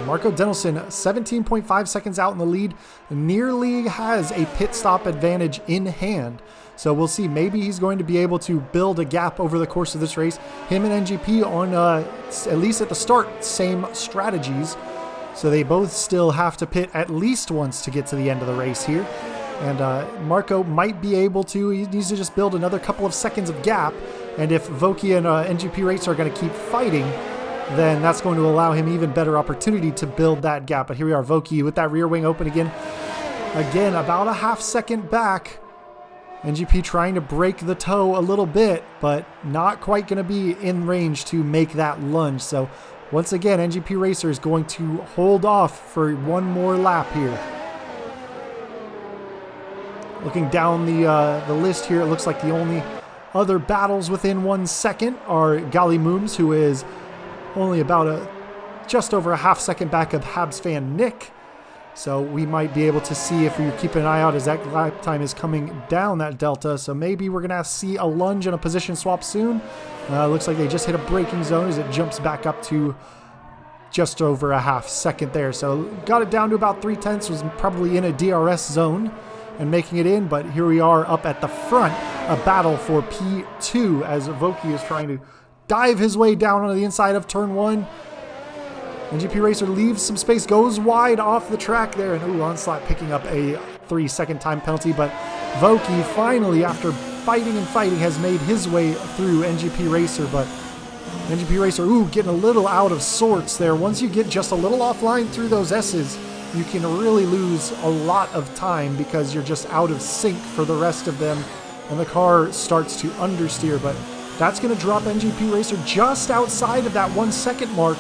Marco Denilson, 17.5 seconds out in the lead, nearly has a pit stop advantage in hand. So we'll see. Maybe he's going to be able to build a gap over the course of this race. Him and NGP on, at least at the start, same strategies. So they both still have to pit at least once to get to the end of the race here. And Marco might be able to. He needs to just build another couple of seconds of gap. And if Voki and NGP Racer are going to keep fighting, then that's going to allow him even better opportunity to build that gap. But here we are, Voki with that rear wing open again. Again, about a half second back. NGP trying to break the toe a little bit, but not quite going to be in range to make that lunge. So once again, NGP Racer is going to hold off for one more lap here. Looking down the list here, it looks like the only other battles within 1 second are Gallimums, who is only about just over a half second back of Habs fan Nick. So we might be able to see if we keep an eye out as that lap time is coming down that delta. So maybe we're going to see a lunge and a position swap soon. Looks like they just hit a braking zone as it jumps back up to just over a half second there. So got it down to about 3/10, was probably in a DRS zone and making it in. But here we are up at the front, a battle for P2 as Voki is trying to dive his way down on the inside of turn 1. NGP Racer leaves some space, goes wide off the track there, and Onslaught picking up a 3-second time penalty, but Voki finally, after fighting and fighting, has made his way through NGP Racer, but NGP Racer, getting a little out of sorts there. Once you get just a little offline through those S's, you can really lose a lot of time because you're just out of sync for the rest of them, and the car starts to understeer, but that's going to drop NGP Racer just outside of that 1 second mark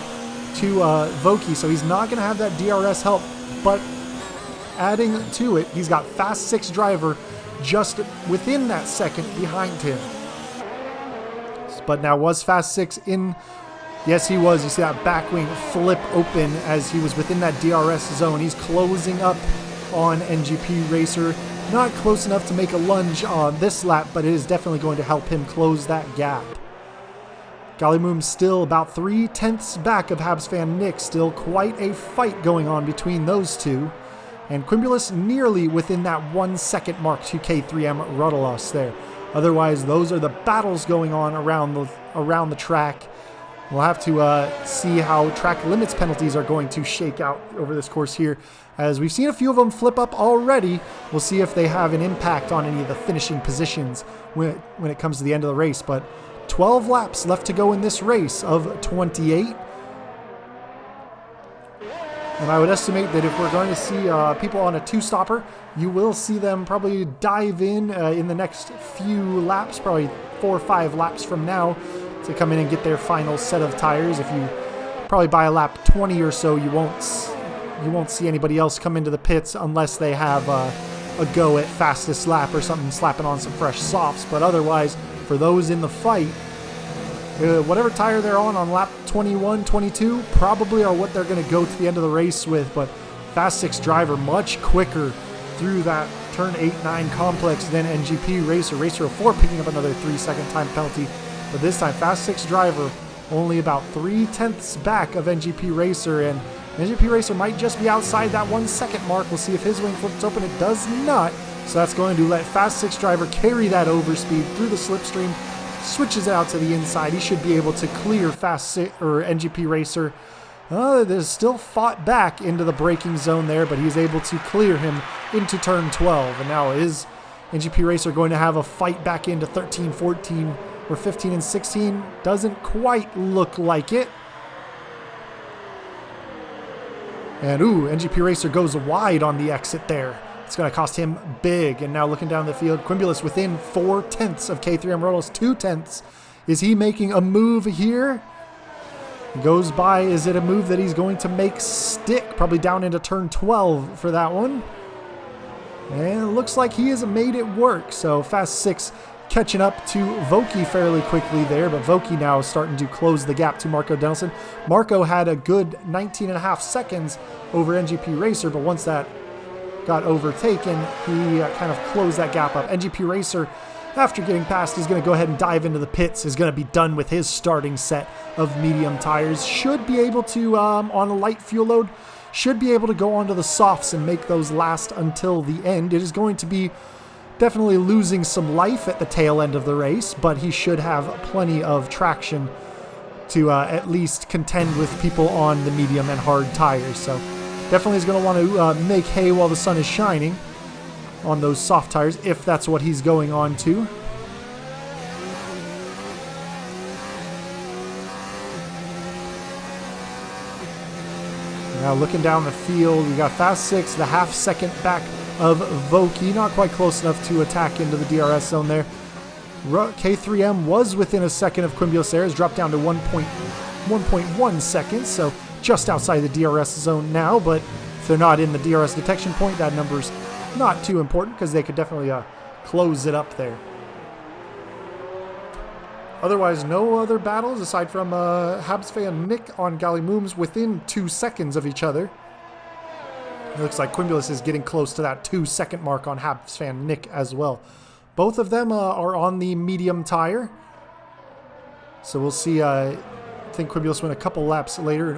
to Voki, so he's not going to have that DRS help, but adding to it, he's got Fast 6 driver just within that second behind him. But now was Fast 6 in? Yes, he was. You see that back wing flip open as he was within that DRS zone. He's closing up on NGP Racer. Not close enough to make a lunge on this lap, but it is definitely going to help him close that gap. Gallimums still about 3/10 back of Habs fan Nick. Still quite a fight going on between those two. And Quimbulas nearly within that 1 second mark to K3M Rudalos there. Otherwise, those are the battles going on around the track. We'll have to see how track limits penalties are going to shake out over this course here. As we've seen a few of them flip up already, we'll see if they have an impact on any of the finishing positions when it comes to the end of the race. But 12 laps left to go in this race of 28. And I would estimate that if we're going to see people on a two-stopper, you will see them probably dive in the next few laps, probably 4 or 5 laps from now, to come in and get their final set of tires. If you probably by a lap 20 or so, you won't see anybody else come into the pits unless they have a go at fastest lap or something, slapping on some fresh softs. But otherwise, for those in the fight, whatever tire they're on lap 21, 22, probably are what they're going to go to the end of the race with. But Fast 6 driver much quicker through that turn 8-9 complex than NGP Racer. Racer 04 picking up another 3-second time penalty. But this time, Fast 6 driver only about 3/10 back of NGP Racer. And NGP Racer might just be outside that 1 second mark. We'll see if his wing flips open. It does not. So that's going to let Fast 6 driver carry that overspeed through the slipstream. Switches it out to the inside. He should be able to clear NGP Racer. There's still fought back into the braking zone there, but he's able to clear him into turn 12. And now is NGP Racer going to have a fight back into 13, 14, or 15 and 16? Doesn't quite look like it. And NGP Racer goes wide on the exit there. It's going to cost him big. And now looking down the field, Quimbulas within 4/10 of K3M Rudalos, 2/10. Is he making a move here? Goes by. Is it a move that he's going to make stick? Probably down into turn 12 for that one. And it looks like he has made it work. So Fast 6 catching up to Voki fairly quickly there, but Voki now is starting to close the gap to Marco Denilson. Marco had a good 19.5 seconds over NGP Racer, but once that got overtaken, he kind of closed that gap up. NGP Racer, after getting past, is going to go ahead and dive into the pits, is going to be done with his starting set of medium tires. Should be able to, on a light fuel load, should be able to go onto the softs and make those last until the end. It is going to be definitely losing some life at the tail end of the race, but he should have plenty of traction to at least contend with people on the medium and hard tires. So definitely is going to want to make hay while the sun is shining on those soft tires, if that's what he's going on to. Now looking down the field, we got Fast 6, the half second back of Voki, not quite close enough to attack into the DRS zone there. K3M was within a second of Quimbulas there, has dropped down to 1.1 seconds, so just outside the DRS zone now, but if they're not in the DRS detection point, that number's not too important because they could definitely close it up there. Otherwise, no other battles aside from Habsfey and Nick on Galley-Mooms within 2 seconds of each other. It looks like Quimbulas is getting close to that 2 second mark on Habsfey and Nick as well. Both of them are on the medium tire. So we'll see. I think Quimbulas went a couple laps later.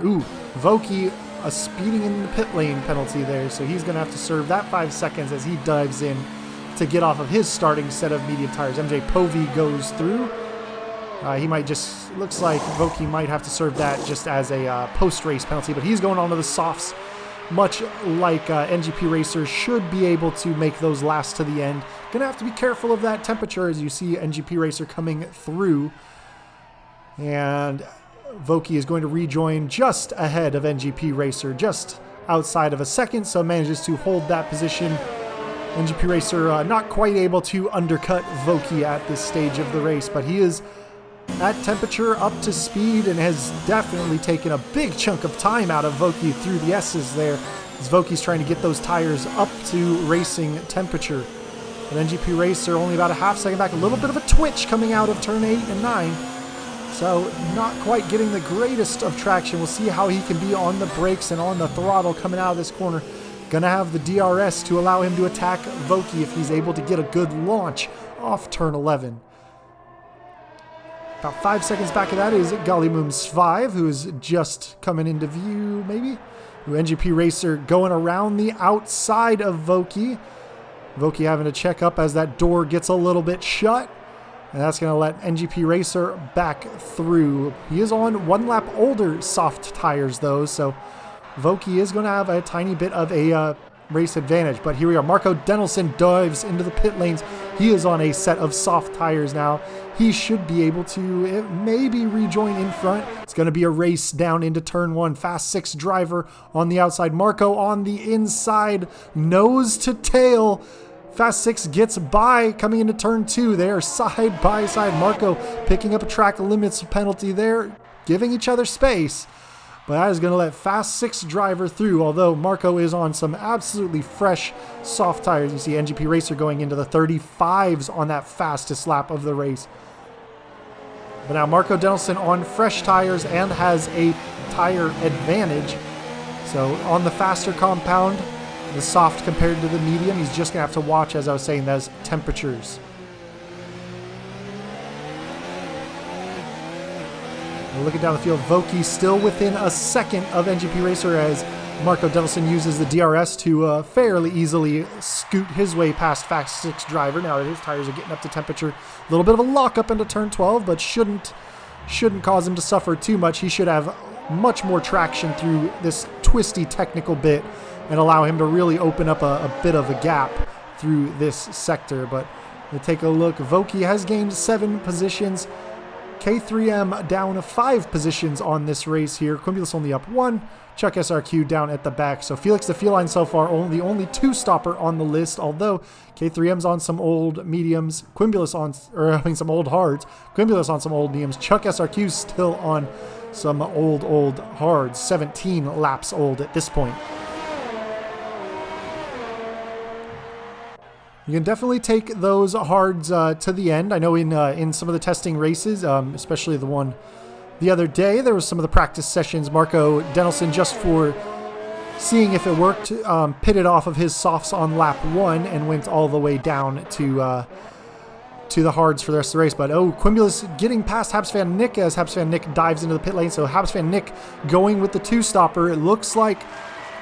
Voki speeding in the pit lane penalty there. So he's going to have to serve that 5 seconds as he dives in to get off of his starting set of medium tires. MJ Povey goes through. He might just, looks like Voki might have to serve that just as a post-race penalty, but he's going on to the softs, much like NGP Racer should be able to make those last to the end. Gonna have to be careful of that temperature as you see NGP Racer coming through. And Voki is going to rejoin just ahead of NGP Racer, just outside of a second, so manages to hold that position. NGP Racer not quite able to undercut Voki at this stage of the race, but he is at temperature, up to speed, and has definitely taken a big chunk of time out of Voki through the S's there, as Voki's trying to get those tires up to racing temperature. But NGP Racer only about a half second back, a little bit of a twitch coming out of turn 8 and 9. So not quite getting the greatest of traction. We'll see how he can be on the brakes and on the throttle coming out of this corner. Gonna have the DRS to allow him to attack Voki if he's able to get a good launch off turn 11. About 5 seconds back of that is Galley-Mooms 5, who is just coming into view, maybe? NGP Racer going around the outside of Voki. Voki having to check up as that door gets a little bit shut. And that's going to let NGP Racer back through. He is on 1 lap older soft tires, though, so Voki is going to have a tiny bit of a race advantage. But here we are. Marco Denelson dives into the pit lanes. He is on a set of soft tires now. He should be able to maybe rejoin in front. It's going to be a race down into turn 1. Fast 6 driver on the outside. Marco on the inside. Nose to tail. Fast 6 gets by coming into turn 2. They are side by side. Marco picking up a track limits penalty there, giving each other space. But that is going to let Fast 6 driver through, although Marco is on some absolutely fresh soft tires. You see NGP Racer going into the 35s on that fastest lap of the race. But now Marco Denelson on fresh tires and has a tire advantage. So on the faster compound, the soft compared to the medium, he's just going to have to watch, as I was saying, those temperatures. Looking down the field, Voki still within a second of NGP Racer as Marco Denelson uses the DRS to fairly easily scoot his way past Fast 6 driver. Now his tires are getting up to temperature. A little bit of a lockup into turn 12, but shouldn't cause him to suffer too much. He should have much more traction through this twisty technical bit and allow him to really open up a bit of a gap through this sector. But we'll take a look. Voki has gained 7 positions. K3M down 5 positions on this race here. Quimulus only up 1. Chuck SRQ down at the back. So Felix the Feline so far only 2-stopper on the list, although K3M's on some old mediums, Quimulus on, some old hards, Quimulus on some old mediums, Chuck SRQ's still on some old hards, 17 laps old at this point. You can definitely take those hards to the end. I know in some of the testing races, especially the one the other day, there was some of the practice sessions. Marco Denelson, just for seeing if it worked, pitted off of his softs on lap 1 and went all the way down to the hards for the rest of the race. But Quimulus getting past Habs Van Nick as Habs Van Nick dives into the pit lane. So Habs Van Nick going with the 2-stopper. It looks like,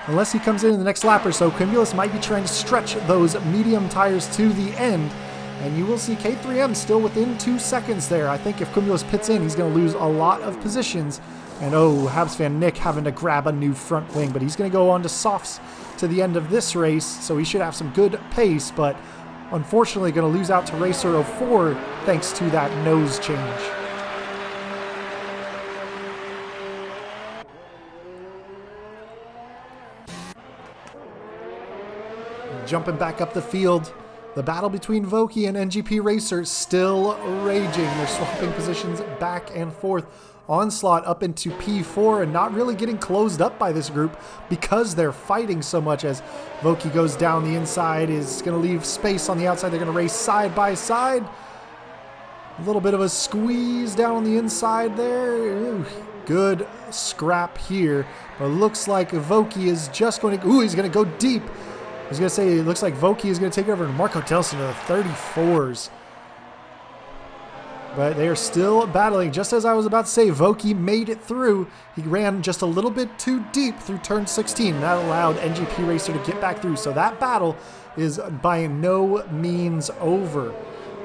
unless he comes in the next lap or so, Quimulus might be trying to stretch those medium tires to the end. And you will see K3M still within 2 seconds there. I think if Quimulus pits in, he's going to lose a lot of positions. And Habs Van Nick having to grab a new front wing. But he's going to go on to softs to the end of this race, so he should have some good pace. But unfortunately going to lose out to Racer 04 thanks to that nose change. Jumping back up the field, the battle between Voki and NGP Racer still raging. They're swapping positions back and forth. Onslaught up into P4 and not really getting closed up by this group because they're fighting so much. As Voki goes down the inside, is going to leave space on the outside. They're going to race side by side. A little bit of a squeeze down on the inside there. Ooh, good scrap here. But it looks like Voki is just going to... he's going to go deep. I was going to say, it looks like Voki is going to take over Marco Denelson to the 34s. But they are still battling. Just as I was about to say, Voki made it through. He ran just a little bit too deep through turn 16. That allowed NGP Racer to get back through. So that battle is by no means over.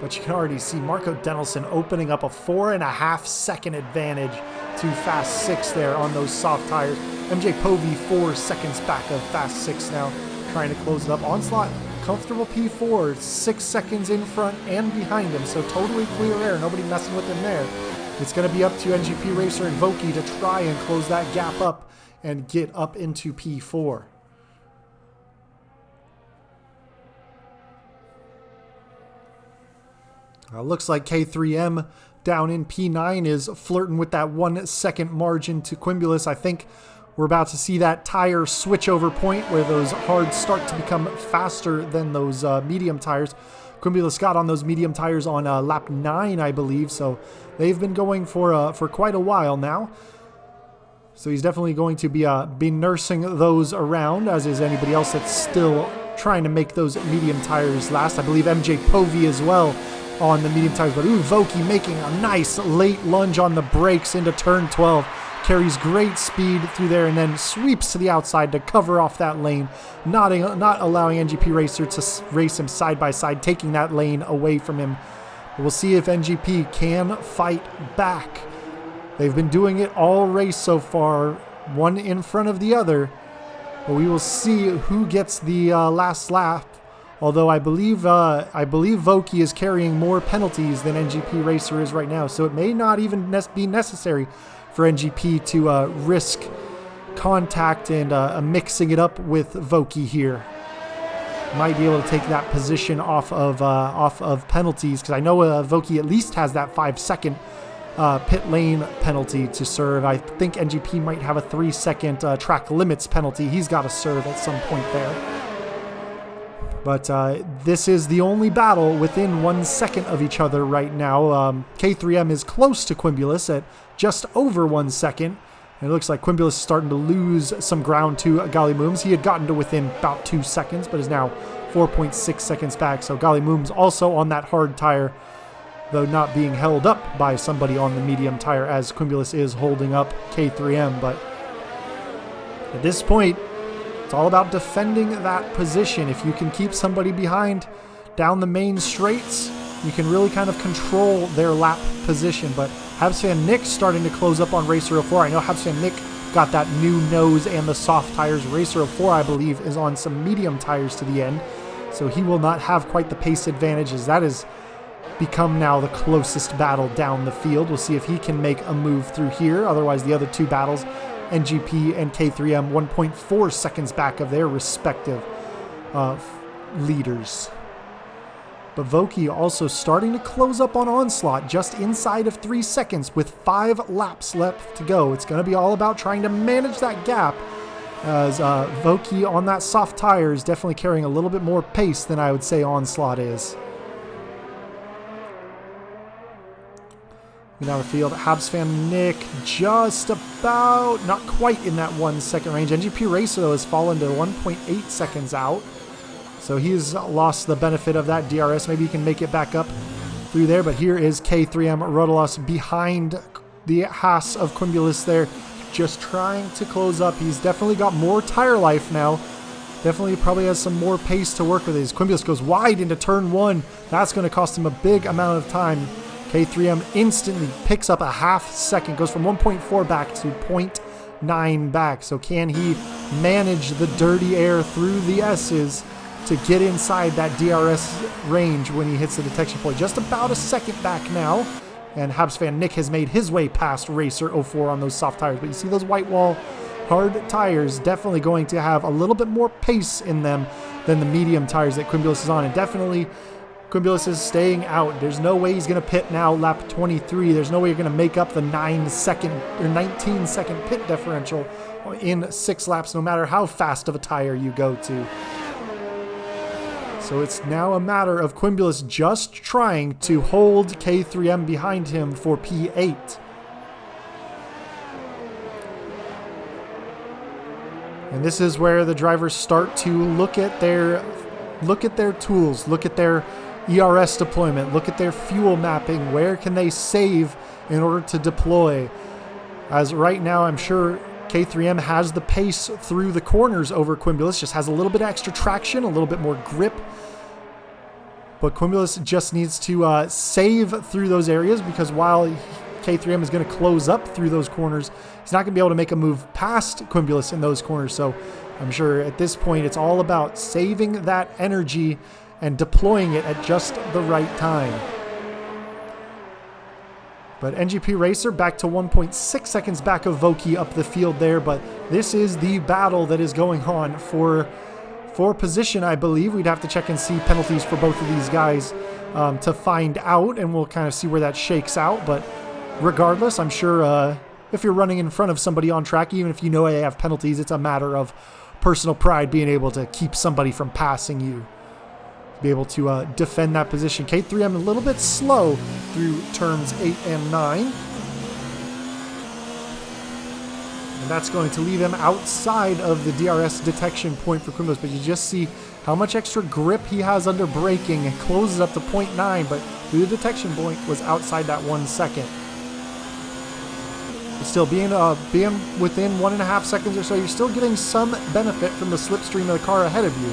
But you can already see Marco Denelson opening up a 4.5 second advantage to Fast 6 there on those soft tires. MJ Povey 4 seconds back of Fast 6 now, trying to close it up. Onslaught, comfortable P4, 6 seconds in front and behind him, so totally clear air, nobody messing with him there. It's going to be up to NGP Racer and Voki to try and close that gap up and get up into P4. Looks like K3M down in P9 is flirting with that 1 second margin to Quimulus. I think we're about to see that tire switchover point where those hards start to become faster than those medium tires. Quimulus got on those medium tires on lap 9, I believe, so they've been going for quite a while now. So he's definitely going to be nursing those around, as is anybody else that's still trying to make those medium tires last. I believe MJ Povey as well on the medium tires, but Voki making a nice late lunge on the brakes into turn 12. carries great speed through there and then sweeps to the outside to cover off that lane, not allowing NGP Racer to race him side by side, taking that lane away from him. We'll see if NGP can fight back. They've been doing it all race so far, one in front of the other, but we will see who gets the last lap. Although I believe Voki is carrying more penalties than NGP Racer is right now, so it may not even be necessary for NGP to risk contact and mixing it up with Voki here. Might be able to take that position off of penalties, because I know Voki at least has that 5-second pit lane penalty to serve. I think NGP might have a 3-second track limits penalty he's got to serve at some point there. But this is the only battle within 1 second of each other right now. K3M is close to Quimbulas at just over 1 second. And it looks like Quimbulas is starting to lose some ground to Gallimooms. He had gotten to within about 2 seconds, but is now 4.6 seconds back. So Gallimooms also on that hard tire, though not being held up by somebody on the medium tire, as Quimbulas is holding up K3M. But at this point, it's all about defending that position. If you can keep somebody behind down the main straights, you can really kind of control their lap position. But Habsfan Nick starting to close up on Racer 04. I know Habsfan Nick got that new nose and the soft tires. Racer 04, I believe, is on some medium tires to the end, so he will not have quite the pace advantage, as that has become now the closest battle down the field. We'll see if he can make a move through here. Otherwise, the other two battles, NGP and K3M, 1.4 seconds back of their respective leaders. But Voki also starting to close up on Onslaught just inside of 3 seconds with 5 laps left to go. It's going to be all about trying to manage that gap, as Voki on that soft tire is definitely carrying a little bit more pace than I would say Onslaught is. Down the field, Habsfan Nick just about, not quite in that 1 second range. NGP Racer, though, has fallen to 1.8 seconds out. So he's lost the benefit of that DRS. Maybe he can make it back up through there. But here is K3M Rodalos behind the Haas of Quimbulas there, just trying to close up. He's definitely got more tire life now. Definitely probably has some more pace to work with. His Quimbulas goes wide into turn 1. That's going to cost him a big amount of time. K3M instantly picks up a half second, goes from 1.4 back to 0.9 back. So can he manage the dirty air through the S's to get inside that DRS range when he hits the detection point? Just about a second back now. And Habsfan Nick has made his way past Racer 04 on those soft tires. But you see those white wall hard tires definitely going to have a little bit more pace in them than the medium tires that Quimbulas is on. And definitely Quimbulas is staying out. There's no way he's going to pit now lap 23. There's no way you're going to make up the 19-second pit differential in 6 laps, no matter how fast of a tire you go to. So it's now a matter of Quimbulas just trying to hold K3M behind him for P8. And this is where the drivers start to look at their tools, look at their ERS deployment, look at their fuel mapping. Where can they save in order to deploy? As right now, I'm sure K3M has the pace through the corners over Quimbulas, just has a little bit of extra traction, a little bit more grip. But Quimbulas just needs to save through those areas, because while K3M is going to close up through those corners, he's not going to be able to make a move past Quimbulas in those corners. So I'm sure at this point it's all about saving that energy and deploying it at just the right time. But NGP Racer back to 1.6 seconds back of Voki up the field there. But this is the battle that is going on for position, I believe. We'd have to check and see penalties for both of these guys to find out, and we'll kind of see where that shakes out. But regardless, I'm sure if you're running in front of somebody on track, even if you know they have penalties, it's a matter of personal pride being able to keep somebody from passing you. Be able to defend that position. K3M a little bit slow through turns 8 and 9. And that's going to leave him outside of the DRS detection point for Quimbulas. But you just see how much extra grip he has under braking, and closes up to 0.9, but through the detection point was outside that 1 second. Still being within 1.5 seconds or so, you're still getting some benefit from the slipstream of the car ahead of you.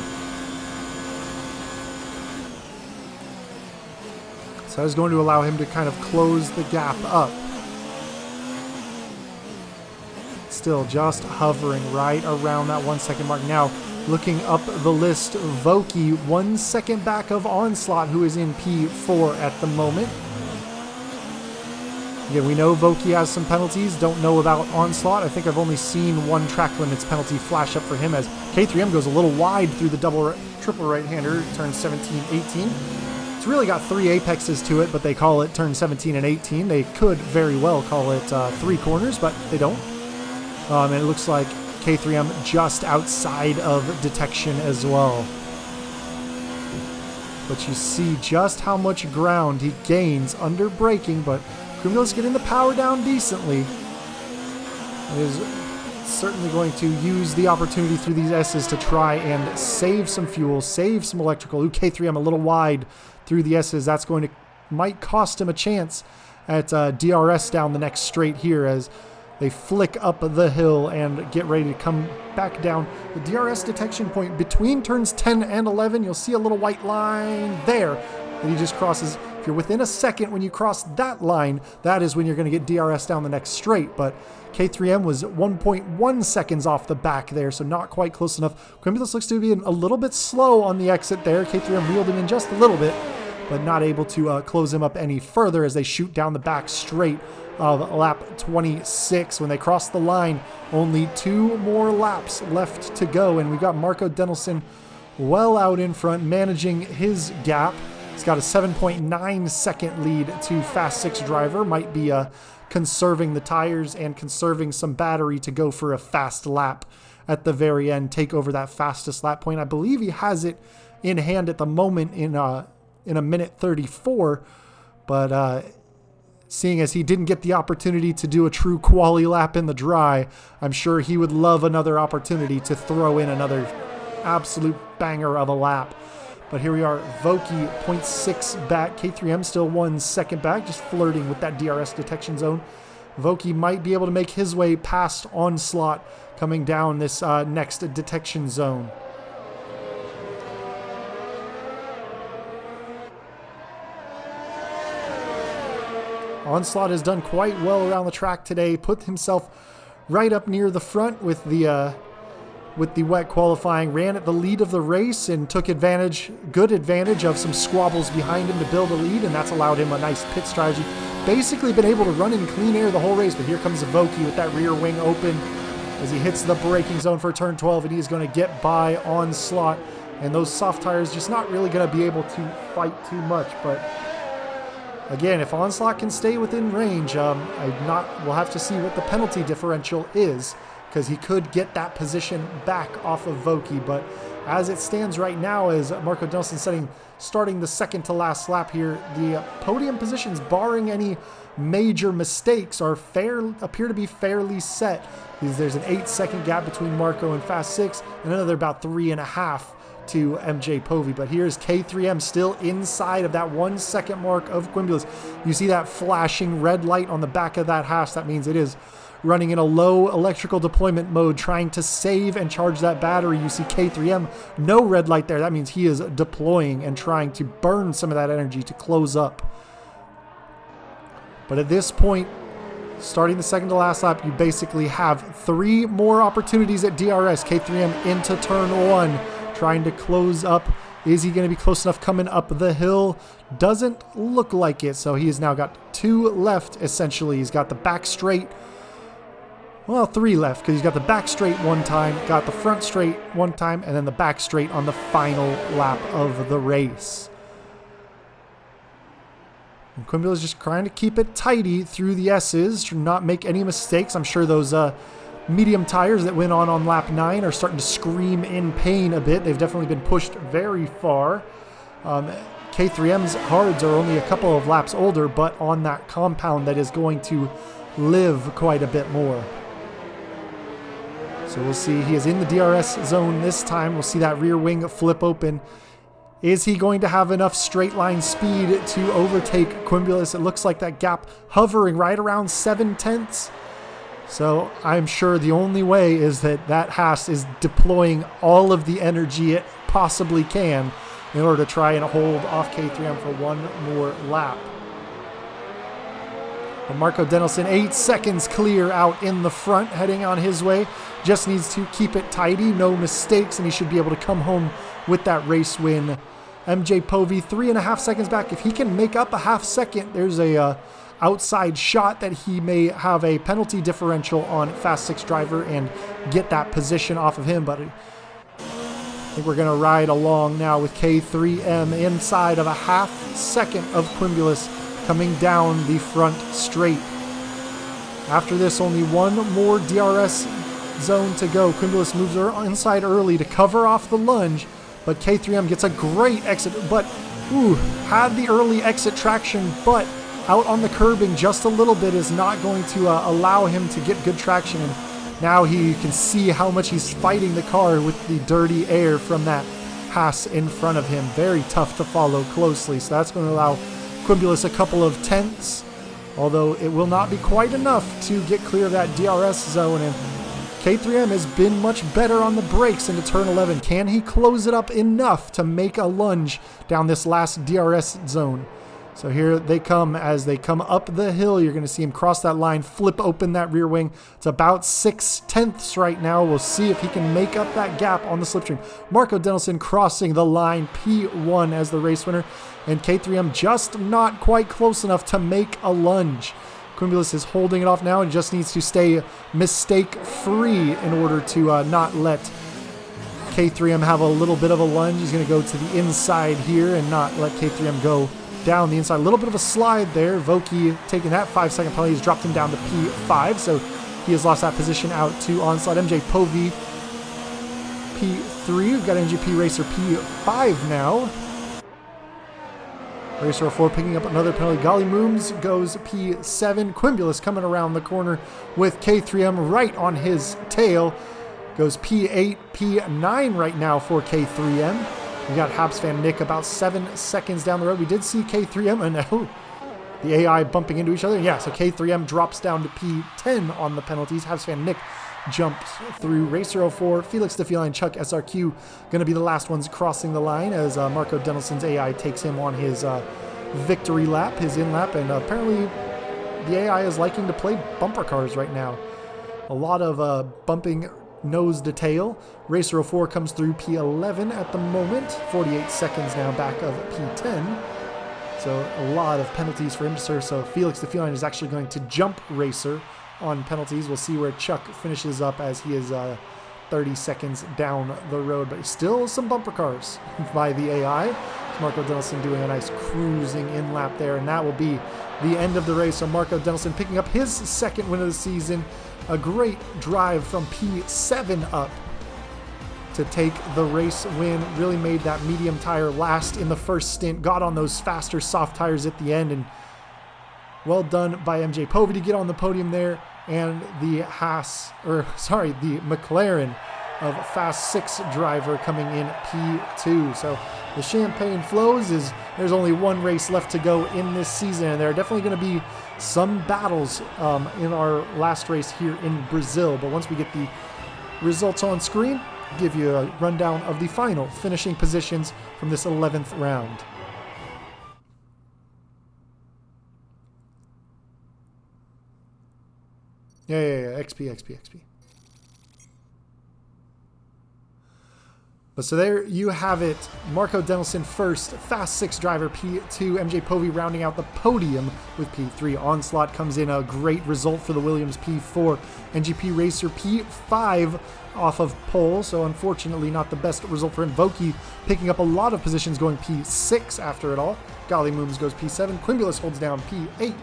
So that is going to allow him to kind of close the gap up. Still just hovering right around that 1 second mark. Now looking up the list, Voki 1 second back of Onslaught, who is in P4 at the moment. Again, we know Voki has some penalties. Don't know about Onslaught. I think I've only seen one track limits penalty flash up for him as K3M goes a little wide through the triple right-hander, turn 17, 18. It's really got 3 apexes to it, but they call it turn 17 and 18. They could very well call it 3 corners, but they don't. And it looks like K3M just outside of detection as well. But you see just how much ground he gains under braking, but Cumulus getting the power down decently. Is certainly going to use the opportunity through these S's to try and save some fuel, save some electrical. Ooh, K3M a little wide through the S's. That's going to might cost him a chance at DRS down the next straight here as they flick up the hill and get ready to come back down. The DRS detection point between turns 10 and 11, you'll see a little white line there that he just crosses. If you're within a second when you cross that line, that is when you're going to get DRS down the next straight. But K3M was 1.1 seconds off the back there, so not quite close enough. Quimulus looks to be a little bit slow on the exit there. K3M reeled him in just a little bit, but not able to close him up any further as they shoot down the back straight of lap 26. When they cross the line, only 2 more laps left to go, and we've got Marco Denelson well out in front, managing his gap. He's got a 7.9 second lead to Fast 6 driver. Might be conserving the tires and conserving some battery to go for a fast lap at the very end, take over that fastest lap point. I believe he has it in hand at the moment in a minute 34, but seeing as he didn't get the opportunity to do a true quali lap in the dry, I'm sure he would love another opportunity to throw in another absolute banger of a lap. But here we are, Voki 0.6 back, K3M still 1 second back, just flirting with that DRS detection zone. Voki might be able to make his way past Onslaught coming down this next detection zone. Onslaught has done quite well around the track today, put himself right up near the front with the wet qualifying, ran at the lead of the race and took good advantage of some squabbles behind him to build a lead, and that's allowed him a nice pit strategy. Basically been able to run in clean air the whole race, but here comes Voki with that rear wing open as he hits the braking zone for turn 12, and he's going to get by Onslaught, and those soft tires just not really going to be able to fight too much. But again, if Onslaught can stay within range, we'll have to see what the penalty differential is, because he could get that position back off of Voki. But as it stands right now, as Marco Denelson starting the second to last lap here, the podium positions, barring any major mistakes, appear to be fairly set. There's an 8-second gap between Marco and Fast 6, and another about 3.5 to MJ Povey. But here's K3M still inside of that 1 second mark of Quimulus. You see that flashing red light on the back of that hash. That means it is running in a low electrical deployment mode, trying to save and charge that battery. You see K3M, no red light there. That means he is deploying and trying to burn some of that energy to close up. But at this point, starting the second to last lap, you basically have 3 more opportunities at DRS. K3M into turn 1, trying to close up. Is he going to be close enough coming up the hill? Doesn't look like it. So he has now got 2 left, essentially. He's got the back straight. Well, 3 left, because he's got the back straight one time, got the front straight one time, and then the back straight on the final lap of the race. And Quimble is just trying to keep it tidy through the S's, to not make any mistakes. I'm sure those medium tires that went on lap 9 are starting to scream in pain a bit. They've definitely been pushed very far. K3M's hards are only a couple of laps older, but on that compound that is going to live quite a bit more. So we'll see. He is in the DRS zone this time. We'll see that rear wing flip open. Is he going to have enough straight line speed to overtake Quimulus? It looks like that gap hovering right around 7/10. So I'm sure the only way is that Haas is deploying all of the energy it possibly can in order to try and hold off K3M for one more lap. But Marco Denelson, 8 seconds clear out in the front, heading on his way. Just needs to keep it tidy, no mistakes, and he should be able to come home with that race win. MJ Povey, 3.5 seconds back. If he can make up a half second, there's a outside shot that he may have a penalty differential on Fast 6 driver and get that position off of him. But I think we're going to ride along now with K3M inside of a half second of Quimbulas coming down the front straight. After this, only one more DRS zone to go. Quimbulas moves inside early to cover off the lunge, but K3M gets a great exit, but had the early exit traction, but out on the curbing just a little bit is not going to allow him to get good traction. And now you can see how much he's fighting the car with the dirty air from that Haas in front of him. Very tough to follow closely, so that's going to allow Quimbulas a couple of tenths, although it will not be quite enough to get clear of that DRS zone. And K3M has been much better on the brakes into turn 11. Can he close it up enough to make a lunge down this last DRS zone? So here they come. As they come up the hill, you're going to see him cross that line, flip open that rear wing. It's about 6 tenths right now. We'll see if he can make up that gap on the slipstream. Marco Denelson crossing the line, P1 as the race winner, and K3M just not quite close enough to make a lunge. Quimbulas is holding it off now and just needs to stay mistake-free in order to not let K3M have a little bit of a lunge. He's going to go to the inside here and not let K3M go down the inside. A little bit of a slide there. Voki taking that 5-second penalty has dropped him down to P5, so he has lost that position out to Onslaught. MJ Povey, P3. We've got MGP Racer P5 now. Racer 04 picking up another penalty. Golly Mooms goes P7. Quimbulas coming around the corner with K3M right on his tail. Goes P8, P9 right now for K3M. We got Habs Van Nick about 7 seconds down the road. We did see K3M and the AI bumping into each other. Yeah, so K3M drops down to P10 on the penalties. Habs Van Nick jumps through. Racer 04, Felix DeFeline, Chuck SRQ going to be the last ones crossing the line as Marco Denelson's AI takes him on his victory lap, his in-lap, and apparently the AI is liking to play bumper cars right now. A lot of bumping nose to tail. Racer 04 comes through P11 at the moment, 48 seconds now back of P10. So a lot of penalties for him to serve. So Felix DeFeline is actually going to jump Racer on penalties. We'll see where Chuck finishes up as he is 30 seconds down the road, but still some bumper cars by the AI. Marco Denelson doing a nice cruising in lap there, and that will be the end of the race. So Marco Denelson picking up his second win of the season. A great drive from P7 up to take the race win. Really made that medium tire last in the first stint. Got on those faster soft tires at the end, and well done by MJ Povey to get on the podium there. And the the McLaren of Fast 6 driver coming in P2. So the champagne flows as there's only one race left to go in this season, and there are definitely going to be some battles in our last race here in Brazil. But once we get the results on screen, give you a rundown of the final finishing positions from this 11th round. Yeah, XP. But so there you have it. Marco Denelson first, Fast 6 driver P2, MJ Povey rounding out the podium with P3. Onslaught comes in, a great result for the Williams P4. NGP Racer P5 off of pole, so unfortunately not the best result for him. Voki picking up a lot of positions, going P6 after it all. Golly Mooms goes P7. Quimbulas holds down P8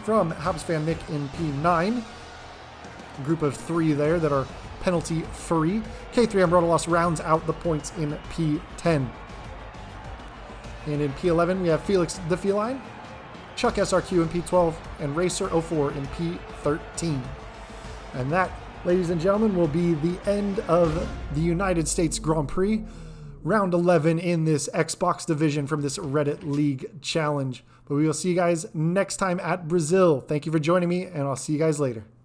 from Habs Van Nick in P9. A group of 3 there that are penalty free. K3M Rotolos rounds out the points in P10. And in P11 we have Felix DeFeline, Chuck SRQ in P12, and Racer 04 in P13. And that, ladies and gentlemen, will be the end of the United States Grand Prix, round 11 in this Xbox division from this Reddit League Challenge. But we will see you guys next time at Brazil. Thank you for joining me, and I'll see you guys later.